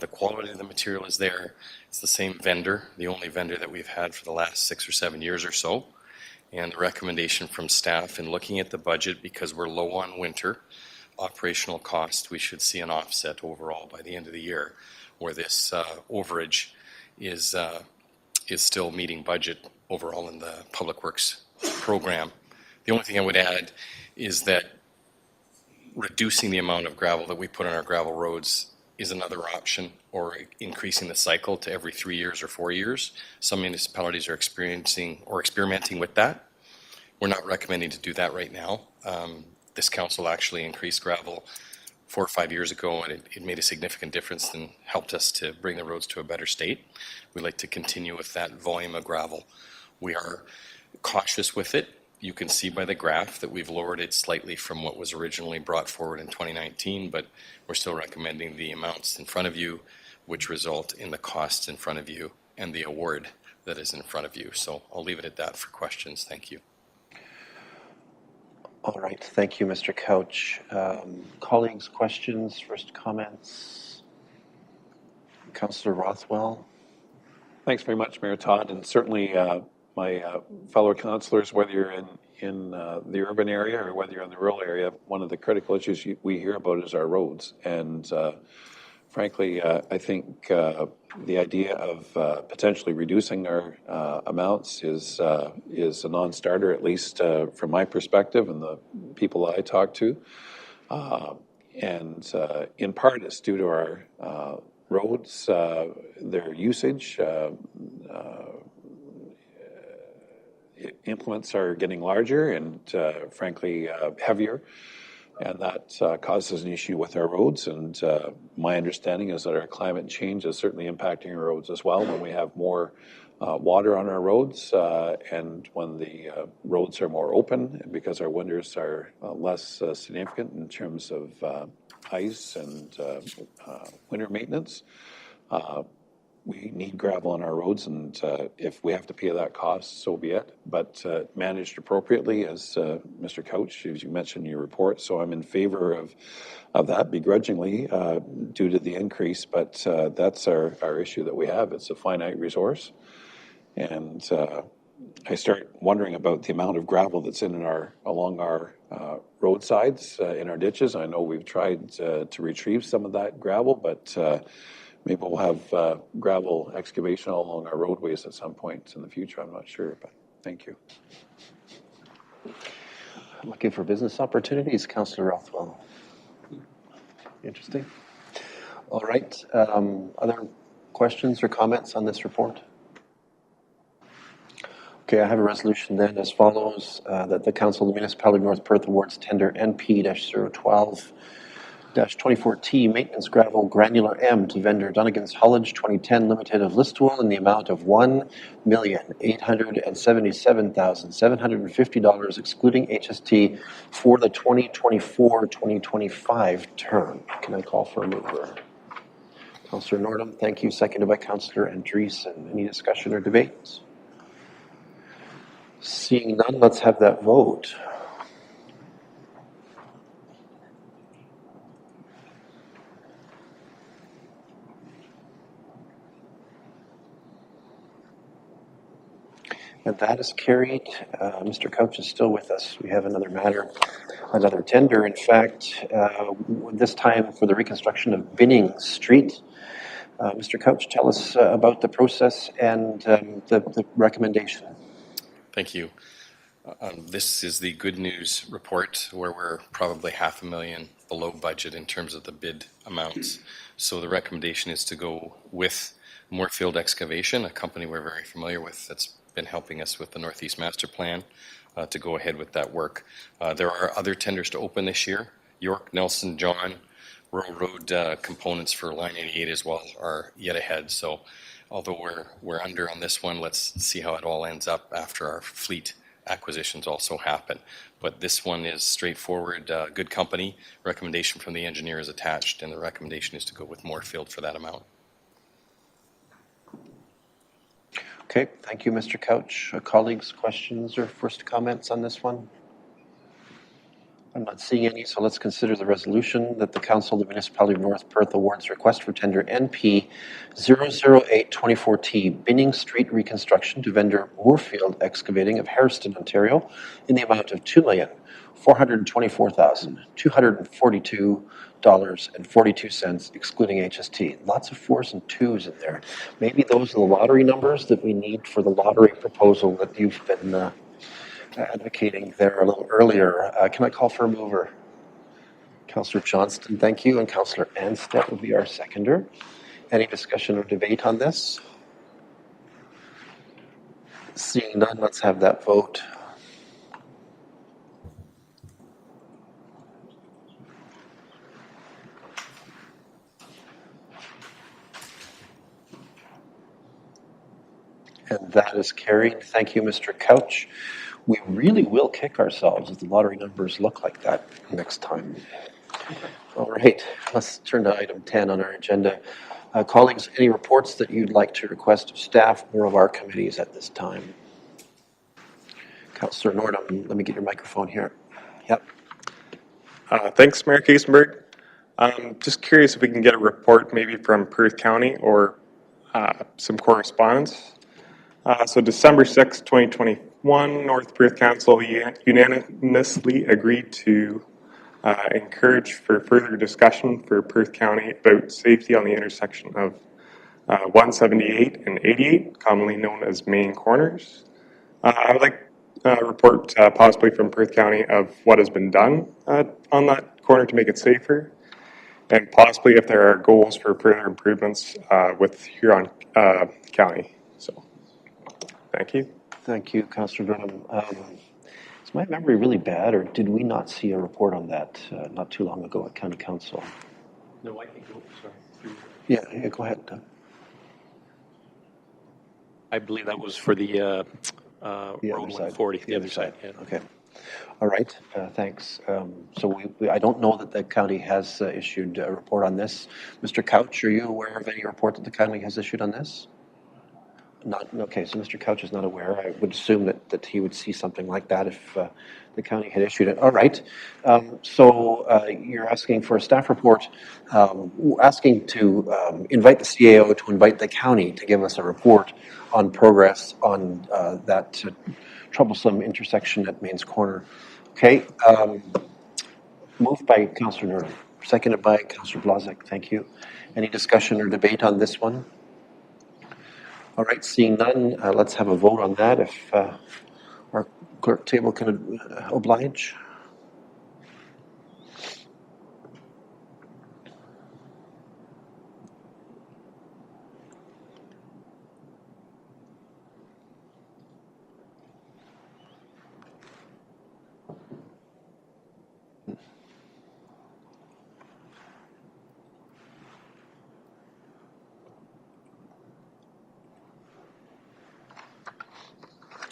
The quality of the material is there. It's the same vendor, the only vendor that we've had for the last 6 or 7 years or so. And the recommendation from staff in looking at the budget, because we're low on winter operational cost, we should see an offset overall by the end of the year, where this overage is still meeting budget overall in the Public Works program. The only thing I would add is that reducing the amount of gravel that we put on our gravel roads is another option, or increasing the cycle to every 3 years or 4 years. Some municipalities are experiencing or experimenting with that. We're not recommending to do that right now. This council actually increased gravel 4 or 5 years ago, and it made a significant difference and helped us to bring the roads to a better state. We'd like to continue with that volume of gravel. We are cautious with it. You can see by the graph that we've lowered it slightly from what was originally brought forward in 2019, but we're still recommending the amounts in front of you, which result in the costs in front of you and the award that is in front of you. So I'll leave it at that for questions. Thank you. All right, thank you, Mr. Couch. Colleagues, questions, first comments? Councillor Rothwell. Thanks very much, Mayor Todd, and certainly my fellow councillors, whether you're in the urban area or whether you're in the rural area, one of the critical issues we hear about is our roads. And frankly, I think the idea of potentially reducing our amounts is a non-starter, at least from my perspective and the people I talk to. And in part, it's due to our roads, their usage. Implements are getting larger and frankly heavier, and that causes an issue with our roads. And my understanding is that our climate change is certainly impacting our roads as well when we have more water on our roads and when the roads are more open, because our winters are less significant in terms of ice and winter maintenance. We need gravel on our roads, and if we have to pay that cost, so be it. But managed appropriately, as Mr. Couch, as you mentioned in your report. So I'm in favor of that begrudgingly due to the increase. But that's our issue that we have. It's a finite resource, and I start wondering about the amount of gravel that's along our roadsides in our ditches. I know we've tried to retrieve some of that gravel, but maybe we'll have gravel excavation all along our roadways at some point in the future. I'm not sure, but thank you. Looking for business opportunities, Councillor Rothwell. Interesting. All right. Other questions or comments on this report? Okay, I have a resolution then as follows, that the Council of the Municipality of North Perth awards tender NP-012-24T Maintenance Gravel Granular M to vendor Dunnigan's Haulage 2010 Limited of Listowel in the amount of $1,877,750 excluding HST for the 2024-2025 term. Can I call for a mover? Councillor Nordham, thank you. Seconded by Councillor Andreessen. Any discussion or debates? Seeing none, let's have that vote. And that is carried. Mr. Couch is still with us. We have another matter, another tender, in fact, this time for the reconstruction of Binning Street. Mr. Couch, tell us about the process and the recommendation. Thank you. This is the good news report where we're probably $500,000 below budget in terms of the bid amounts. So the recommendation is to go with Moorfield Excavation, a company we're very familiar with that's been helping us with the Northeast Master Plan, to go ahead with that work. There are other tenders to open this year. York, Nelson, John, Rural Road components for Line 88 as well are yet ahead. So although we're under on this one, let's see how it all ends up after our fleet acquisitions also happen. But this one is straightforward, good company. Recommendation from the engineer is attached, and the recommendation is to go with Moorfield for that amount. Okay, thank you, Mr. Couch. Colleagues, questions or first comments on this one? I'm not seeing any, so let's consider the resolution that the Council of the Municipality of North Perth awards request for tender NP 00824T Binning Street Reconstruction to vendor Moorfield Excavating of Hairston, Ontario in the amount of $2,424,242.42 excluding HST. Lots of 4s and 2s in there. Maybe those are the lottery numbers that we need for the lottery proposal that you've been advocating there a little earlier. Can I call for a mover? Councillor Johnston, thank you, and Councillor Anstead will be our seconder. Any discussion or debate on this? Seeing none, let's have that vote. And that is carried. Thank you, Mr. Couch. We really will kick ourselves if the lottery numbers look like that next time. All right, let's turn to item 10 on our agenda. Colleagues, any reports that you'd like to request of staff or of our committees at this time? Councillor Nordham, let me get your microphone here. Yep. Thanks, Mayor Kiesenberg. Just curious if we can get a report maybe from Perth County or some correspondence. So December 6, 2021, North Perth Council unanimously agreed to encourage for further discussion for Perth County about safety on the intersection of 178 and 88, commonly known as main corners. I would like a report possibly from Perth County of what has been done on that corner to make it safer, and possibly if there are goals for further improvements with Huron County. So, thank you. Thank you, Councillor Nordham. Is my memory really bad, or did we not see a report on that not too long ago at County Council? No, I think, sorry. Yeah, go ahead. I believe that was for the Road 140, the other side. Yeah. Okay. All right, thanks. So I don't know that the county has issued a report on this. Mr. Couch, are you aware of any report that the county has issued on this? Not okay. So Mr. Couch is not aware. I would assume that he would see something like that if the county had issued it. All right. So you're asking for a staff report, asking to invite the CAO to invite the county to give us a report on progress on that troublesome intersection at Mains Corner. Okay. Moved by Councillor Nordham, seconded by Councillor Blazek. Thank you. Any discussion or debate on this one? All right, seeing none, let's have a vote on that if our clerk table can oblige.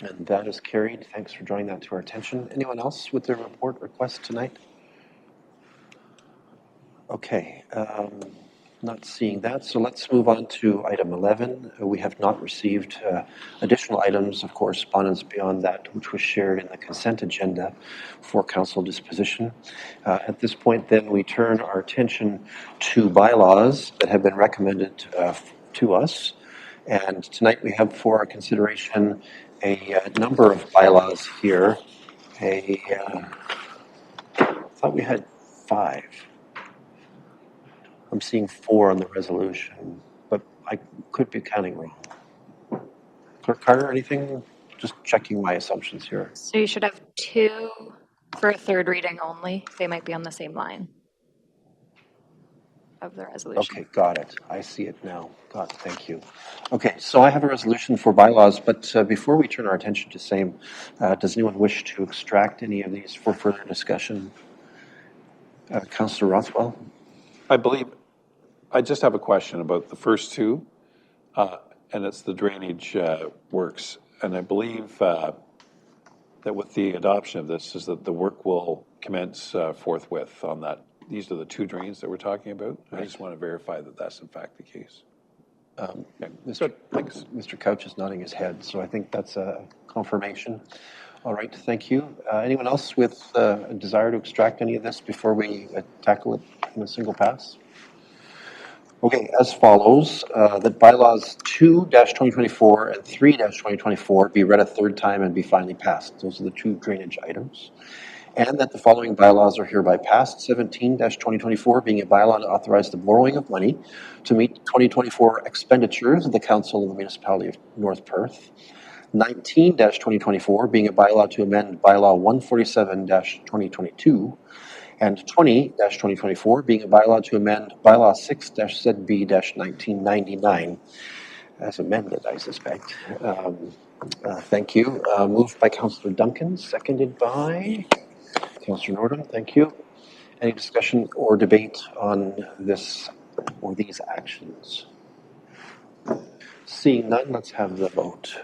And that is carried. Thanks for drawing that to our attention. Anyone else with their report request tonight? Okay, not seeing that. So let's move on to item 11. We have not received additional items of correspondence beyond that which was shared in the consent agenda for council disposition. At this point, then, we turn our attention to bylaws that have been recommended to us. And tonight we have for our consideration a number of bylaws here. I thought we had 5. I'm seeing 4 on the resolution, but I could be counting wrong. Clerk Carter, anything? Just checking my assumptions here. So you should have 2 for a third reading only. They might be on the same line of the resolution. Okay, got it. I see it now. Got it. Thank you. Okay, so I have a resolution for bylaws, but before we turn our attention to same, does anyone wish to extract any of these for further discussion? Councillor Rothwell? I believe, I just have a question about the first 2, and it's the drainage works. And I believe that with the adoption of this is that the work will commence forthwith on that. These are the 2 drains that we're talking about. Right. I just want to verify that that's in fact the case. Mr. Couch is nodding his head, so I think that's a confirmation. All right, thank you. Anyone else with a desire to extract any of this before we tackle it in a single pass? Okay, as follows, that bylaws 2-2024 and 3-2024 be read a third time and be finally passed. Those are the 2 drainage items. And that the following bylaws are hereby passed. 17-2024 being a bylaw to authorize the borrowing of money to meet 2024 expenditures of the Council of the Municipality of North Perth. 19-2024 being a bylaw to amend bylaw 147-2022. And 20-2024 being a bylaw to amend bylaw 6-ZB-1999 as amended, I suspect. Thank you. Moved by Councillor Duncan, seconded by Councillor Nordum. Thank you. Any discussion or debate on this or these actions? Seeing none, let's have the vote.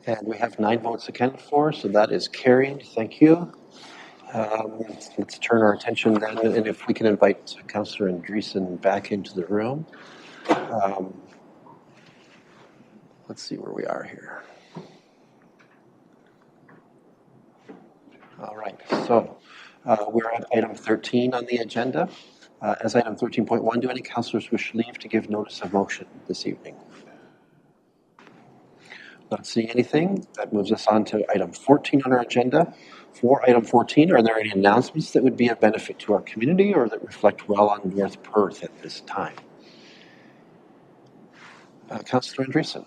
And we have 9 votes accounted for, so that is carried. Thank you. Let's turn our attention then, and if we can invite Councillor Andreessen back into the room. Let's see where we are here. All right, so we're at item 13 on the agenda. As item 13.1, do any councillors wish leave to give notice of motion this evening? Not seeing anything. That moves us on to item 14 on our agenda. For item 14, are there any announcements that would be of benefit to our community or that reflect well on North Perth at this time? Councillor Andreessen.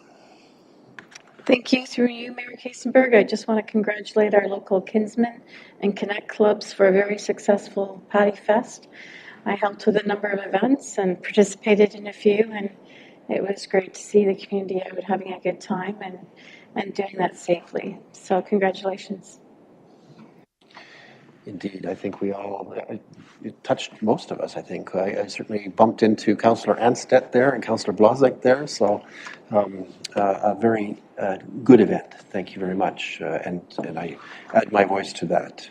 Thank you. Through you, Mayor Kasenberg, I just want to congratulate our local Kinsmen and Connect clubs for a very successful Paddy Fest. I helped with a number of events and participated in a few, and it was great to see the community out having a good time and doing that safely. So congratulations. Indeed, I think we all, it touched most of us, I think. I certainly bumped into Councillor Anstedt there and Councillor Blazek there, so a very good event. Thank you very much, and I add my voice to that.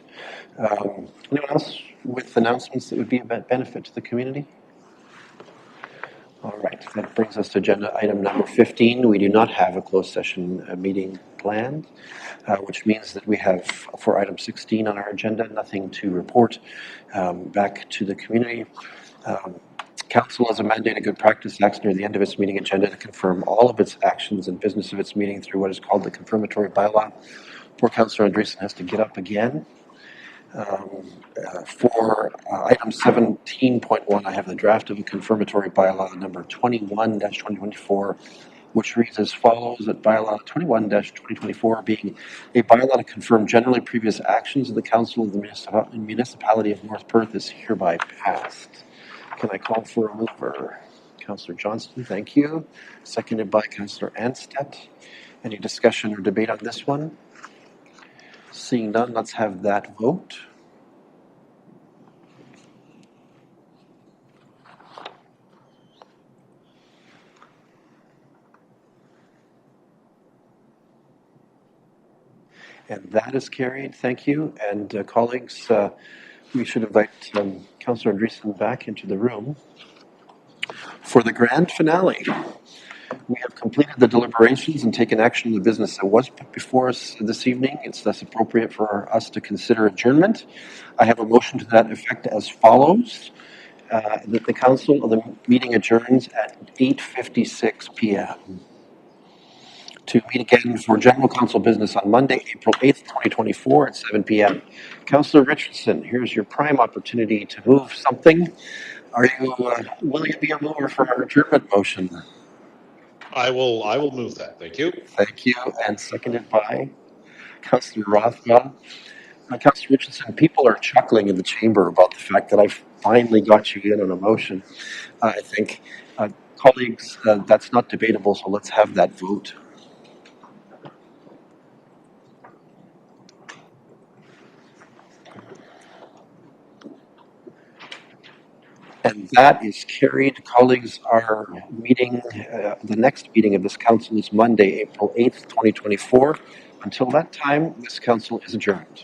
Anyone else with announcements that would be of benefit to the community? All right, that brings us to agenda item number 15. We do not have a closed session meeting planned, which means that we have, for item 16 on our agenda, nothing to report back to the community. Council has a mandated good practice acts near the end of its meeting agenda to confirm all of its actions and business of its meeting through what is called the confirmatory bylaw. Poor Councillor Andreessen has to get up again. For item 17.1, I have the draft of a confirmatory bylaw number 21-2024, which reads as follows: that bylaw 21-2024 being a bylaw to confirm generally previous actions of the Council of the Municipality of North Perth is hereby passed. Can I call for a mover? Councillor Johnston, thank you. Seconded by Councillor Anstedt. Any discussion or debate on this one? Seeing none, let's have that vote. And that is carried. Thank you. And colleagues, we should invite Councillor Andreessen back into the room for the grand finale. We have completed the deliberations and taken action on the business that was put before us this evening. It's thus appropriate for us to consider adjournment. I have a motion to that effect as follows: that the council of the meeting adjourns at 8:56 p.m. to meet again for general council business on Monday, April 8th, 2024 at 7 p.m. Councillor Richardson, here's your prime opportunity to move something. Are you willing to be a mover for our adjournment motion? I will move that. Thank you. Thank you. And seconded by Councillor Rothwell. Councillor Richardson, people are chuckling in the chamber about the fact that I've finally got you in on a motion. I think, colleagues, that's not debatable, so let's have that vote. And that is carried. Colleagues, our meeting, the next meeting of this council is Monday, April 8th, 2024. Until that time, this council is adjourned.